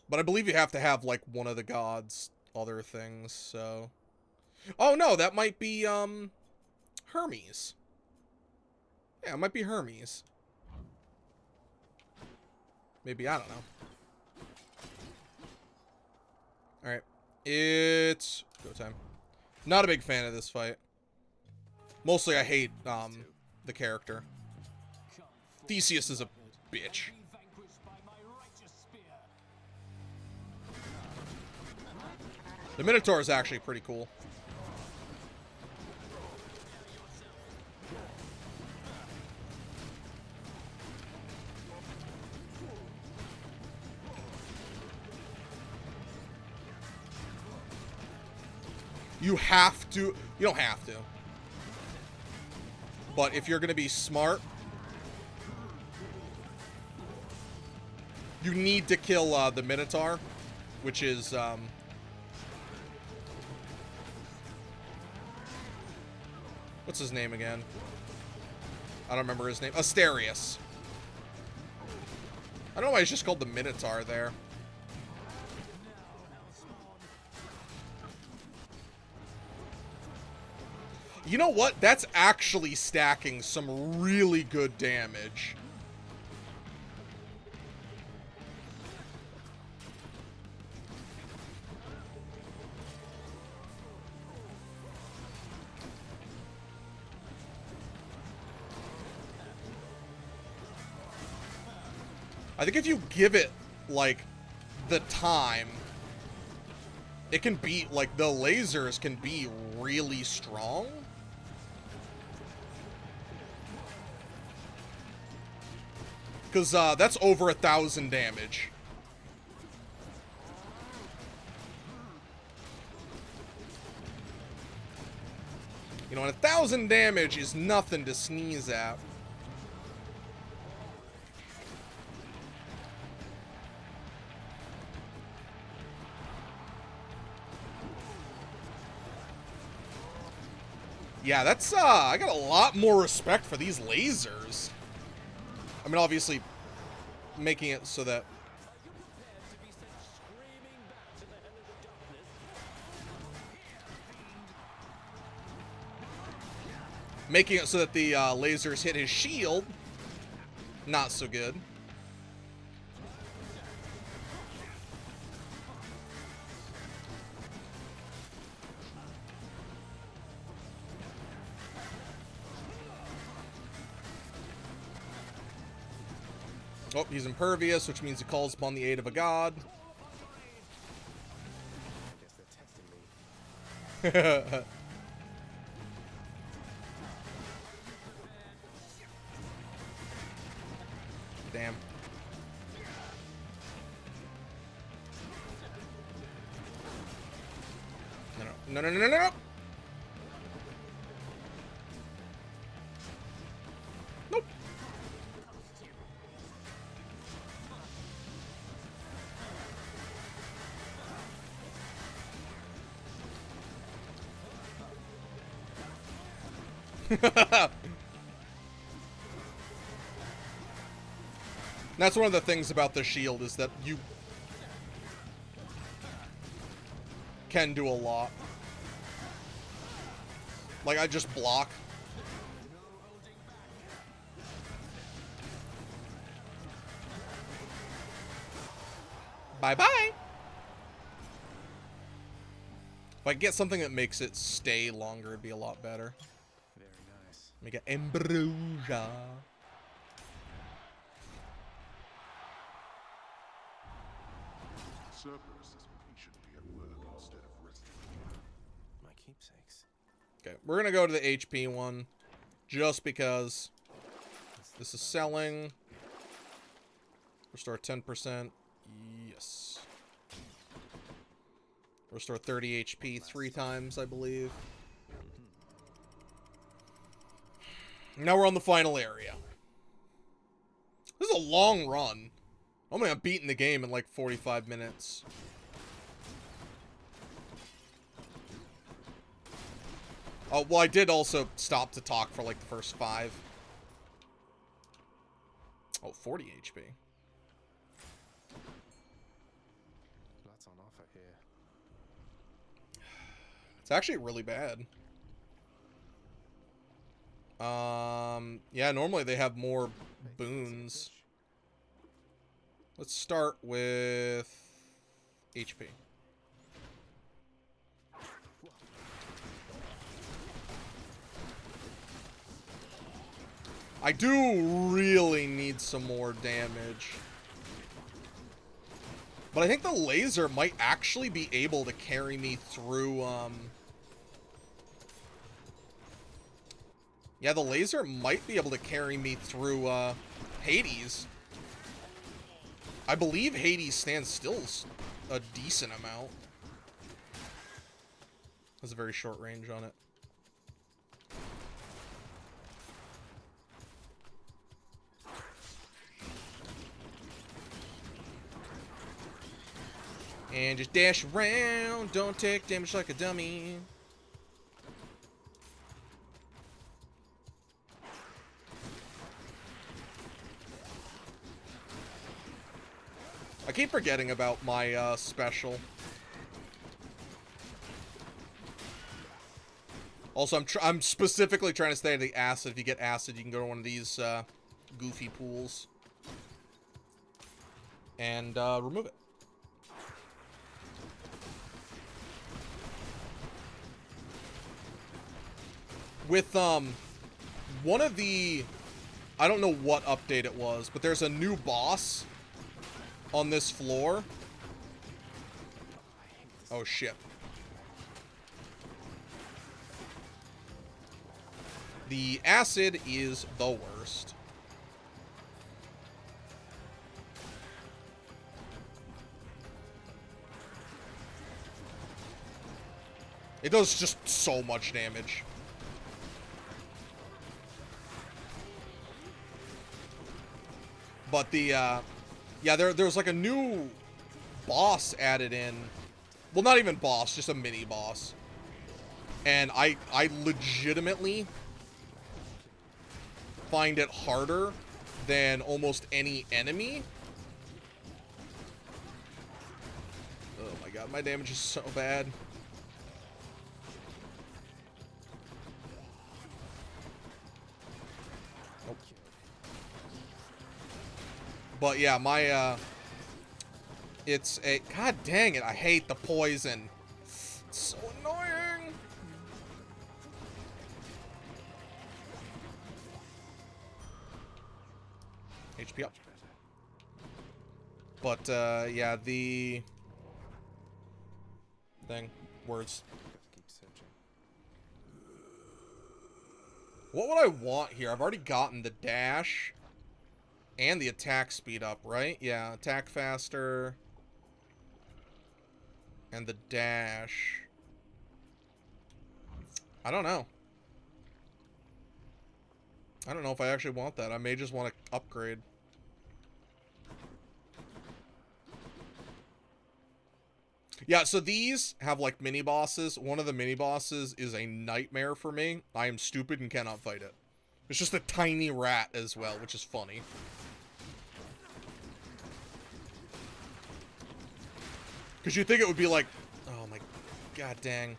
S1: But I believe you have to have, like, one of the gods' other things, so... Oh, no, that might be, Hermes. Yeah, it might be Hermes. Maybe, I don't know. Alright. It's go time. Not a big fan of this fight. Mostly I hate, the character. Theseus is a bitch. The Minotaur is actually pretty cool. You have to... You don't have to. But if you're going to be smart, you need to kill the Minotaur, which is... what's his name again? I don't remember his name. Asterius. I don't know why he's just called the Minotaur there. You know what? That's actually stacking some really good damage. I think if you give it, like, the time, it can be, like, the lasers can be really strong. Because, that's over 1,000 damage. You know, and 1,000 damage is nothing to sneeze at. Yeah, that's, I got a lot more respect for these lasers. I mean, obviously, making it so that... Making it so that the lasers hit his shield, not so good. Oh, he's impervious, which means he calls upon the aid of a god. Damn. No, no, no, no, no, no. Nope. That's one of the things about the shield, is that you can do a lot. Like, I just block. Bye-bye! If I get something that makes it stay longer, it'd be a lot better.
S2: Very nice.
S1: Make it ambrosia.
S10: Cerberus is patiently at work instead of resting.
S2: My keepsakes.
S1: Okay, we're gonna go to the HP one, just because this is selling. Restore 10%. Yes. Restore 30 HP 3 times, I believe. Now we're on the final area. This is a long run. I'm gonna have beaten the game in like 45 minutes. Oh, well, I did also stop to talk for like the first 5. Oh, 40 HP.
S2: Lots on offer here.
S1: It's actually really bad. Yeah, normally they have more boons. Let's start with HP. I do really need some more damage. But I think the laser might actually be able to carry me through, yeah, the laser might be able to carry me through, Hades. I believe Hades stands still a decent amount. Has a very short range on it. And just dash around. Don't take damage like a dummy. I keep forgetting about my special. Also, I'm specifically trying to stay at the acid. If you get acid, you can go to one of these goofy pools and remove it. With one of the, I don't know what update it was, but there's a new boss on this floor. Oh shit. The acid is the worst. It does just so much damage. But the, yeah, there's like a new boss added in. Well, not even boss, just a mini boss. And I legitimately find it harder than almost any enemy. Oh my god, my damage is so bad. Nope. But yeah, my it's a, god dang it, I hate the poison. It's so annoying. HP up. But, yeah, the thing. Words. What would I want here? I've already gotten the dash and the attack speed up, right? Yeah, attack faster and the dash. I don't know. I don't know if I actually want that. I may just want to upgrade. Yeah, so these have, like, mini-bosses. One of the mini-bosses is a nightmare for me. I am stupid and cannot fight it. It's just a tiny rat as well, which is funny. Because you think it would be like... Oh, my... God dang.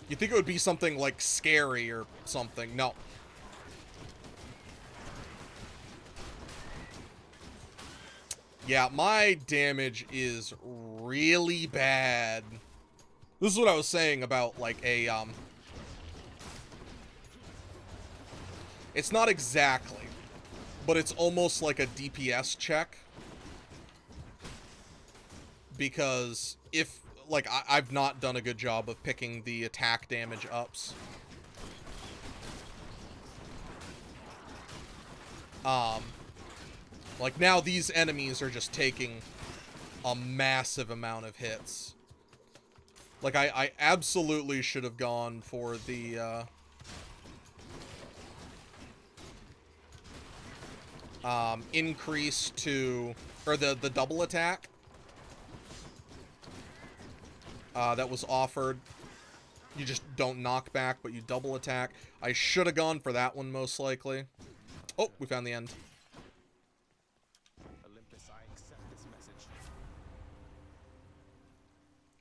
S1: You think it would be something, like, scary or something. No. Yeah, my damage is really bad. This is what I was saying about, like, a, it's not exactly, but it's almost like a DPS check. Because if, like, I've not done a good job of picking the attack damage ups. Like, now these enemies are just taking a massive amount of hits. Like, I absolutely should have gone for the, increase to... Or the double attack. That was offered. You just don't knock back, but you double attack. I should have gone for that one, most likely. Oh, we found the end.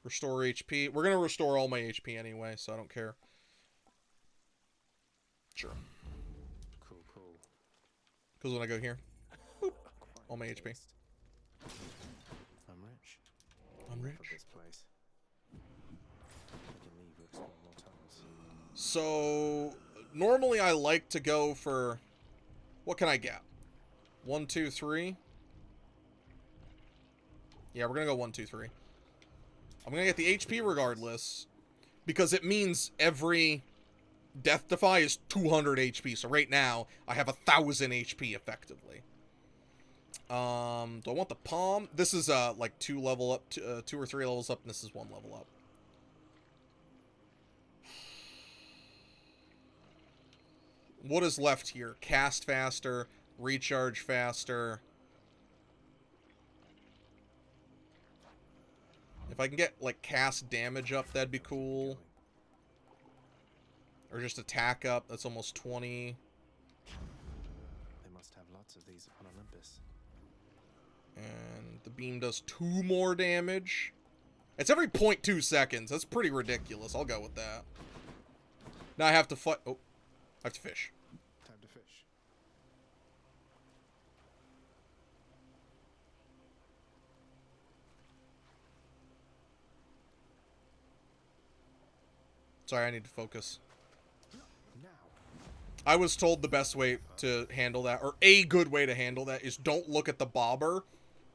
S1: Restore HP. We're going to restore all my HP anyway, so I don't care. Sure.
S2: Cool, cool.
S1: Because when I go here, boop, all my HP.
S2: I'm rich.
S1: I'm rich.
S2: This place. I can leave or explore more tunnels.
S1: So, normally I like to go for... What can I get? 1, 2, 3? Yeah, we're going to go 1, 2, 3. I'm going to get the HP regardless, because it means every Death Defy is 200 HP. So right now, I have 1,000 HP effectively. Do I want the palm? This is, like 2 level up, 2 or 3 levels up, and this is 1 level up. What is left here? Cast faster, recharge faster. If I can get, like, cast damage up, that'd be cool. Or just attack up, that's almost 20.
S2: They must have lots of these upon Olympus.
S1: And the beam does 2 more damage. It's every 0.2 seconds. That's pretty ridiculous. I'll go with that. Now I have to fight. Oh, I have to fish.
S2: Time to fish.
S1: Sorry, I need to focus.
S2: Now.
S1: I was told the best way to handle that, or a good way to handle that, is don't look at the bobber.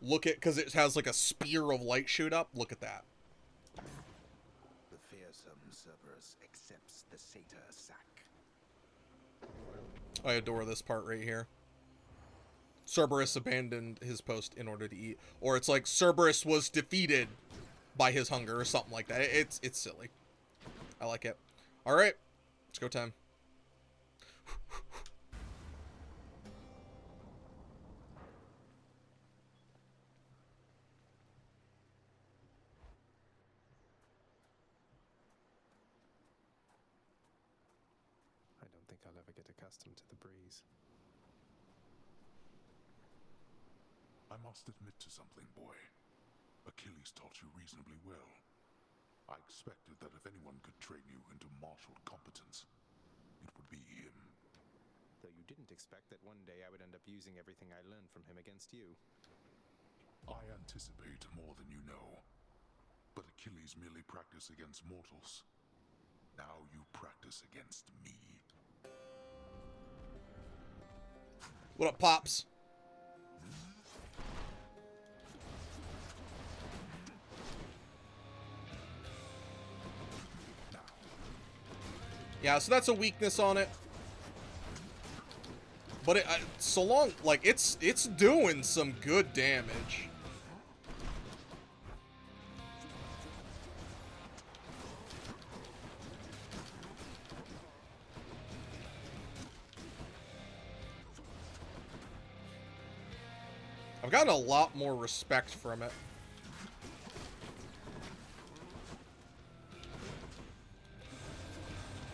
S1: Look at, because it has like a spear of light shoot up. Look at that.
S10: The fearsome Cerberus accepts the satyr sack.
S1: I adore this part right here. Cerberus abandoned his post in order to eat. Or it's like Cerberus was defeated by his hunger or something like that. It's silly. I like it. Alright. Let's go time.
S2: I don't think I'll ever get accustomed to the breeze.
S10: I must admit to something, boy. Achilles taught you reasonably well. I expected that if anyone could train you into martial competence, it would be him.
S2: Though you didn't expect that one day I would end up using everything I learned from him against you.
S10: I anticipate more than you know. But Achilles merely practiced against mortals. Now you practice against me.
S1: What up, Pops? Yeah, so that's a weakness on it. But it, so long, like, it's doing some good damage. I've gotten a lot more respect from it.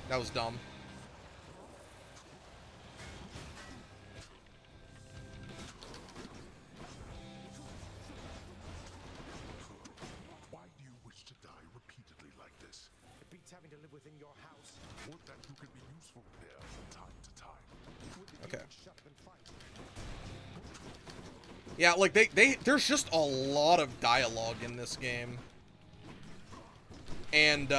S1: That was dumb.
S10: Why do you wish to die repeatedly like this?
S2: It beats having to live within your house.
S10: Would that you could be useful there from time to time.
S1: Okay.
S2: Shut up and fight.
S1: Yeah, like, there's just a lot of dialogue in this game. And,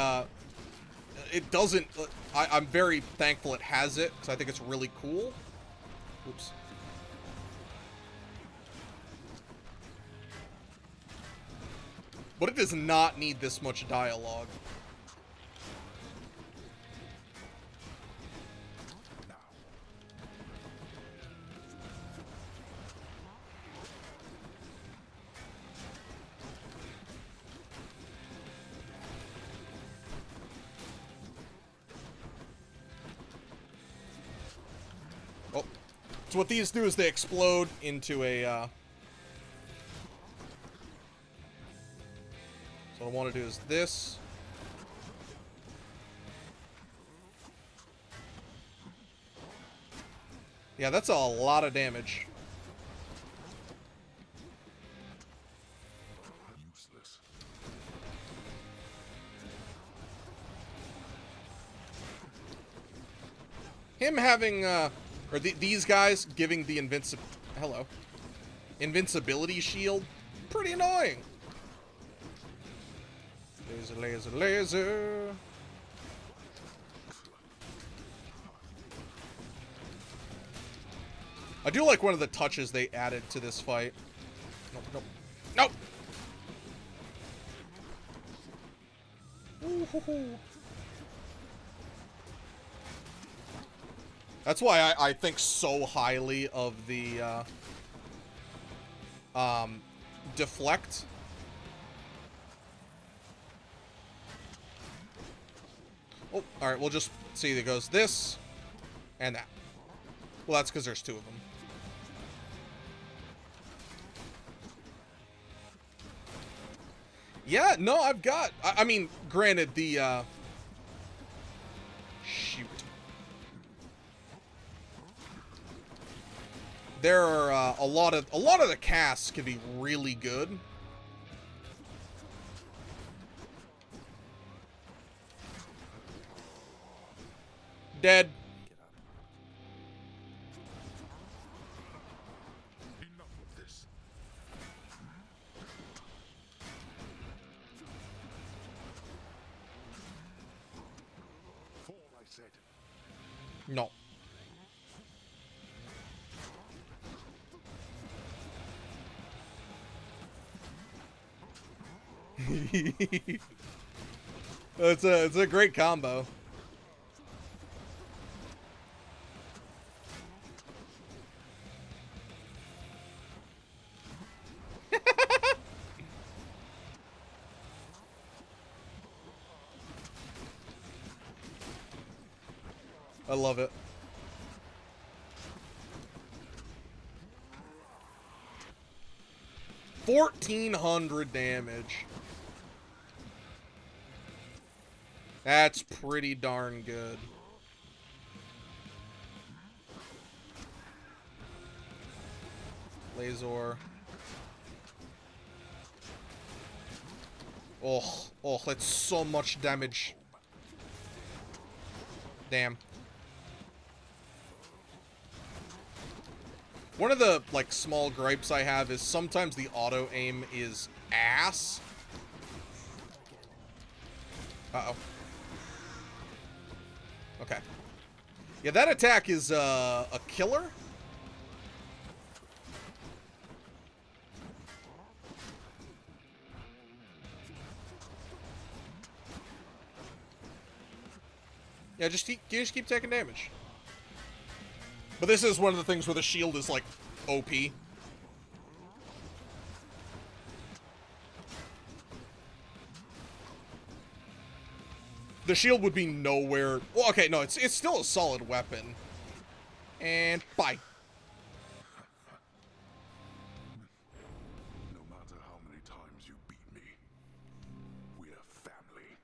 S1: it doesn't... I'm very thankful it has it, because I think it's really cool. Oops. But it does not need this much dialogue. Oh, so what these do is they explode into a, So what I want to do is this. Yeah, that's a lot of damage.
S10: Useless.
S1: Him having, these guys giving the invincibility shield, pretty annoying. Laser, laser, laser. I do like one of the touches they added to this fight. Nope, nope, nope. Ooh-hoo-hoo. That's why I think so highly of the deflect. Oh, alright, we'll just see. There goes this and that. Well, that's because there's two of them. Yeah, no, I've got... I mean, granted, the, shoot. There are, a lot of the casts can be really good. Dead.
S10: Enough of this. Fall, I said.
S1: No. It's a great combo. I love it. $1,400 damage. That's pretty darn good. Laser. Oh, that's so much damage. Damn. One of the, like, small gripes I have is sometimes the auto-aim is ass. Uh-oh. Okay. Yeah, that attack is, a killer. Yeah, you just keep taking damage. But this is one of the things where the shield is, like, OP. The shield would be nowhere... Well, okay, no, it's still a solid weapon. And bye.
S10: No matter how many times you beat me, we're family.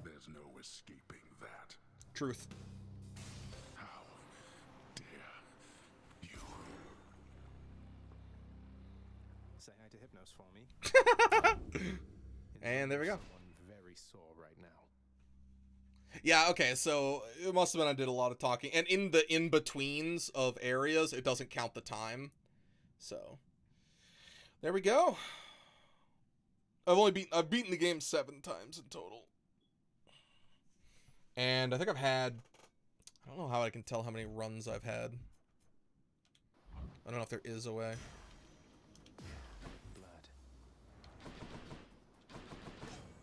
S10: There's no escaping that.
S1: Truth.
S10: How dare you?
S2: Say hi to Hypnos for me.
S1: And there we go.
S2: Someone very sore right now.
S1: Yeah, okay, so it must have been I did a lot of talking. And in the in-betweens of areas, it doesn't count the time. So, there we go. I've beaten the game 7 times in total. And I think I've had... I don't know how I can tell how many runs I've had. I don't know if there is a way.
S2: Blood.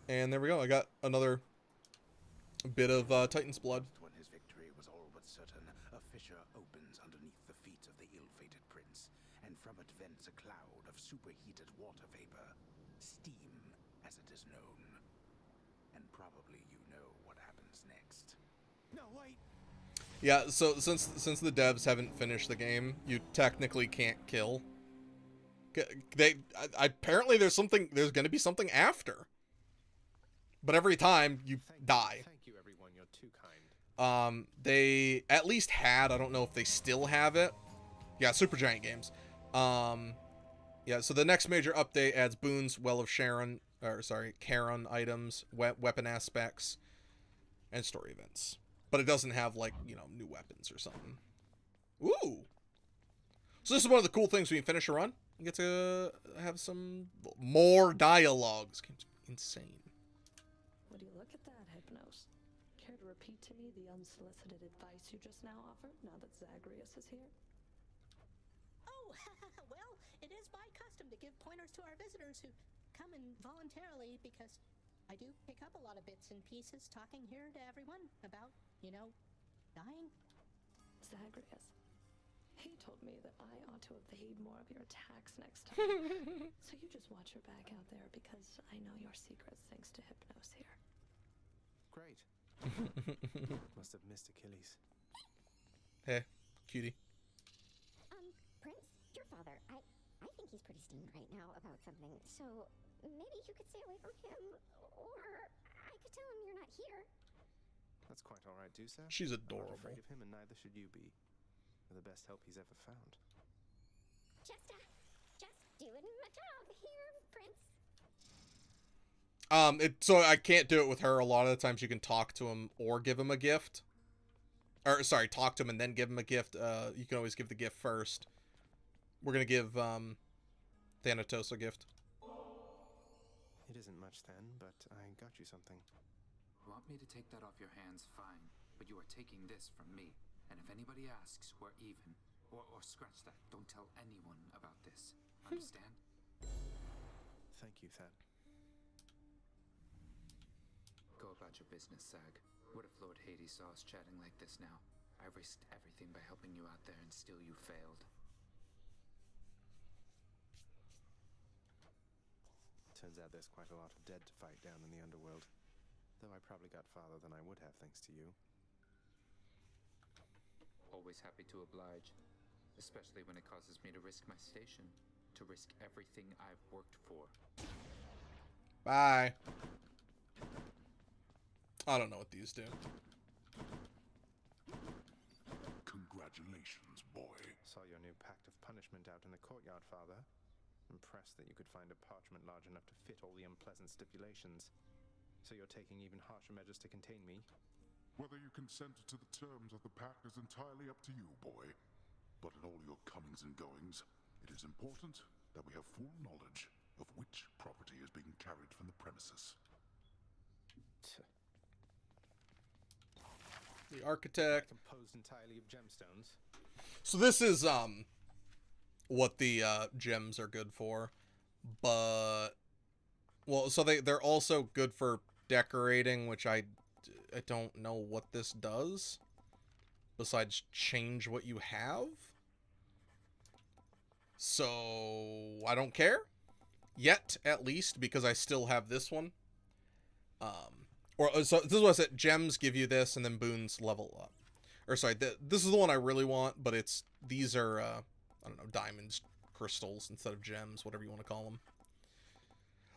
S1: And there we go. I got another bit of Titan's blood.
S11: When his victory was all but certain, a fissure opens underneath the feet of the ill-fated prince, and from it vents a cloud of superheated water vapor, steam as it is known. And probably you know what happens next.
S2: No, wait!
S1: Yeah, so since the devs haven't finished the game, you technically can't kill. Apparently there's going to be something after. But every time you die.
S2: Thank you, everyone. You're too kind.
S1: They at least had, I don't know if they still have it. Yeah, Supergiant Games. Yeah, so the next major update adds boons, Well of Charon items, weapon aspects, and story events. But it doesn't have, like, you know, new weapons or something. Ooh! So this is one of the cool things when you finish a run. You get to have some more dialogue. This game's insane.
S6: Would you look at that, Hypnos? Care to repeat to me the unsolicited advice you just now offered, now that Zagreus is here?
S12: Oh, well, it is my custom to give pointers to our visitors who come in voluntarily because I do pick up a lot of bits and pieces talking here to everyone about, you know, dying.
S6: Zagreus. He told me that I ought to evade more of your attacks next time. So you just watch your back out there because I know your secrets thanks to Hypnos here.
S2: Great. Must have missed Achilles.
S1: Hey, cutie.
S13: Prince, your father, I think he's pretty steamed right now about something. So,
S3: Maybe you could stay away from him, or I could tell him you're not here.
S2: That's quite all right, Dusa.
S1: She's
S2: I'm not
S1: adorable.
S2: afraid of him, and neither should you be. You're the best help he's ever found.
S3: Just doing my job here, Prince.
S1: So I can't do it with her. A lot of the times you can talk to him or give him a gift. Or, sorry, talk to him and then give him a gift. You can always give the gift first. We're gonna give, Thanatos a gift.
S2: It isn't much then, but I got you something.
S8: Want me to take that off your hands? Fine. But you are taking this from me. And if anybody asks, we're even. Or scratch that. Don't tell anyone about this. Understand?
S2: Thank you, Thad.
S8: Go about your business, Zag. What if Lord Hades saw us chatting like this now? I risked everything by helping you out there, and still you failed.
S2: Turns out there's quite a lot of dead to fight down in the underworld. Though I probably got farther than I would have thanks to you.
S8: Always happy to oblige. Especially when it causes me to risk my station. To risk everything I've worked for.
S1: Bye. I don't know what these do.
S10: Congratulations, boy.
S2: Saw your new pact of punishment out in the courtyard, Father. Impressed that you could find a parchment large enough to fit all the unpleasant stipulations. So you're taking even harsher measures to contain me?
S10: Whether you consent to the terms of the pact is entirely up to you, boy. But in all your comings and goings, it is important that we have full knowledge of which property is being carried from the premises.
S1: The architect.
S2: Composed entirely of gemstones.
S1: So this is, what the, gems are good for. But, well, so they're also good for decorating, which I don't know what this does. Besides change what you have. So, I don't care. Yet, at least, because I still have this one. So this is what I said, gems give you this, and then boons level up. Or sorry, this is the one I really want, but these are, I don't know, diamonds, crystals, instead of gems, whatever you want to call them.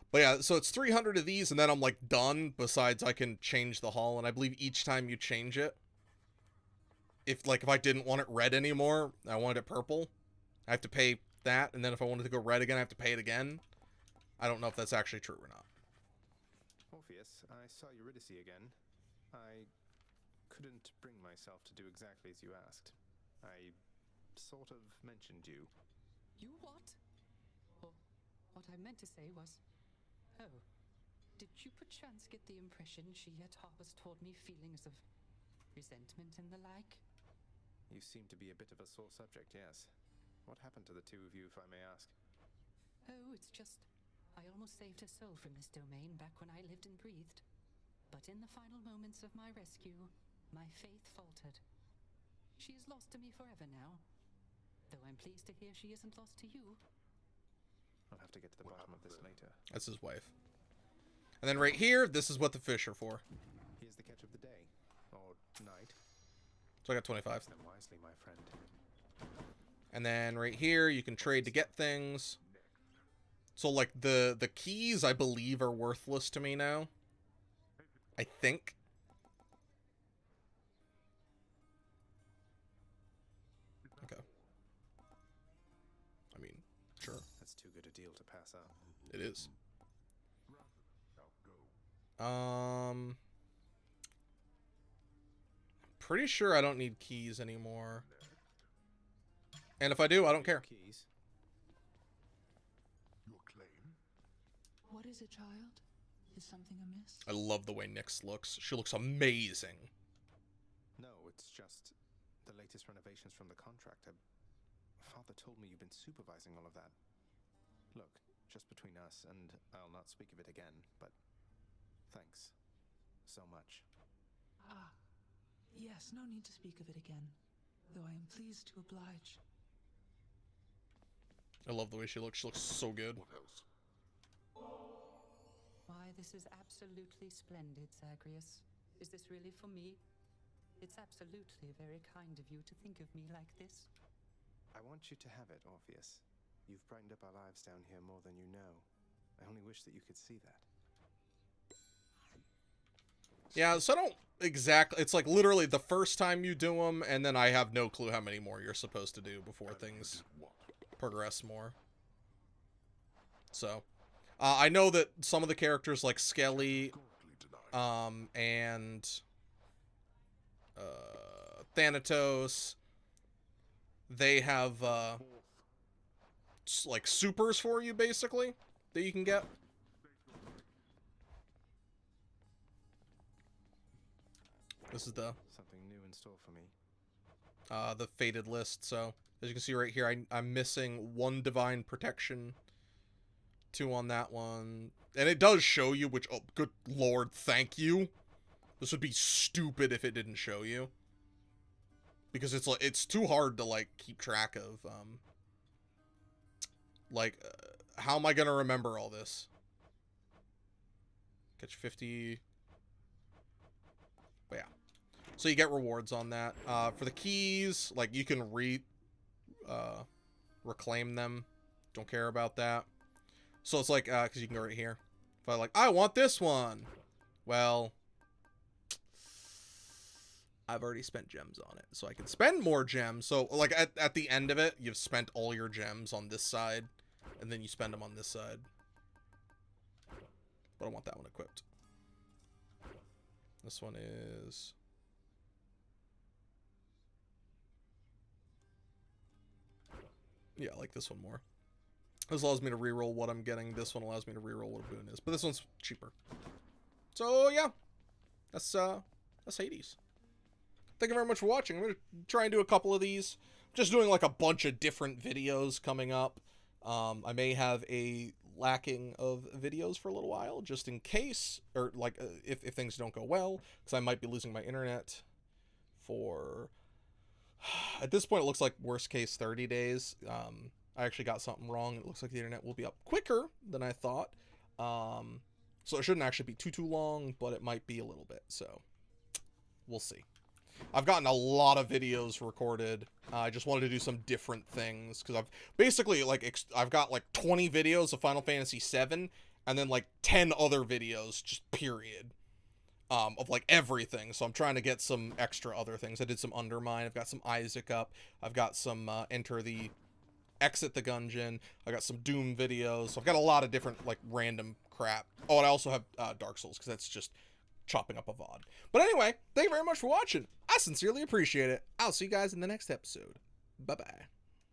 S1: But yeah, so it's 300 of these, and then I'm, like, done, besides I can change the hull, and I believe each time you change it, if I didn't want it red anymore, I wanted it purple, I have to pay that, and then if I wanted to go red again, I have to pay it again. I don't know if that's actually true or not.
S2: Orpheus, I saw Eurydice again. I couldn't bring myself to do exactly as you asked. I sort of mentioned you.
S5: You what? Or what I meant to say was, oh, did you perchance get the impression she had harbors toward me feelings of resentment and the like?
S2: You seem to be a bit of a sore subject, yes. What happened to the two of you, if I may ask?
S5: Oh, it's just, I almost saved her soul from this domain back when I lived and breathed. But in the final moments of my rescue, my faith faltered. She is lost to me forever now, though I'm pleased to hear she isn't lost to you.
S2: I'll have to get to the bottom of this later.
S1: That's his wife. And then right here, this is what the fish are for.
S2: Here's the catch of the day. Or night.
S1: So I got 25.
S2: Use them wisely, my friend.
S1: And then right here, you can trade to get things. So, like, the keys, I believe, are worthless to me now. I think. Okay. I mean, sure.
S2: That's too good a deal to pass up.
S1: It is. Pretty sure I don't need keys anymore. And if I do, I don't care.
S2: Keys.
S10: Your claim?
S5: What is it, child? Is something amiss?
S1: I love the way Nyx looks. She looks amazing.
S2: No, it's just the latest renovations from the contractor. Father told me you've been supervising all of that. Look, just between us, and I'll not speak of it again, but thanks so much.
S5: Ah, yes, no need to speak of it again, though I am pleased to oblige.
S1: I love the way she looks. She looks so good.
S10: What else?
S5: Why, this is absolutely splendid, Zagreus. Is this really for me? It's absolutely very kind of you to think of me like this.
S2: I want you to have it, Orpheus. You've brightened up our lives down here more than you know. I only wish that you could see that.
S1: Yeah, so I don't exactly... It's like literally the first time you do them, and then I have no clue how many more you're supposed to do before things progress more. So, I know that some of the characters like Skelly, and Thanatos, they have like supers for you basically that you can get. This is the
S2: Something new in store for me.
S1: The fated list. So as you can see right here, I'm missing 1 divine protection, 2 on that one, and it does show you, which, oh good lord, thank you. This would be stupid if it didn't show you, because it's like, it's too hard to like keep track of. How am I gonna remember all this? Catch 50. But yeah, so you get rewards on that. For the keys, like you can reclaim them. Don't care about that. So it's like, because you can go right here. If I like, I want this one. Well, I've already spent gems on it, so I can spend more gems. So like at the end of it, you've spent all your gems on this side, and then you spend them on this side. But I want that one equipped. This one is... yeah, I like this one more. This allows me to reroll what I'm getting. This one allows me to reroll what a boon is. But this one's cheaper. So yeah, that's Hades. Thank you very much for watching. I'm going to try and do a couple of these. Just doing like a bunch of different videos coming up. I may have a lacking of videos for a little while, just in case, or like if things don't go well, because I might be losing my internet for, at this point it looks like worst case 30 days. I actually got something wrong. It looks like the internet will be up quicker than I thought. So it shouldn't actually be too long, but it might be a little bit, so we'll see. I've gotten a lot of videos recorded. I just wanted to do some different things, because I've basically, like, I've got like 20 videos of Final Fantasy VII, and then like 10 other videos, just period, of like everything. So I'm trying to get some extra other things. I did some Undermine. I've got some Isaac up. I've got some Exit the Gungeon. I got some Doom videos. So I've got a lot of different like random crap. Oh, and I also have Dark Souls, because that's just chopping up a VOD. But anyway, thank you very much for watching. I sincerely appreciate it. I'll see you guys in the next episode. Bye-bye.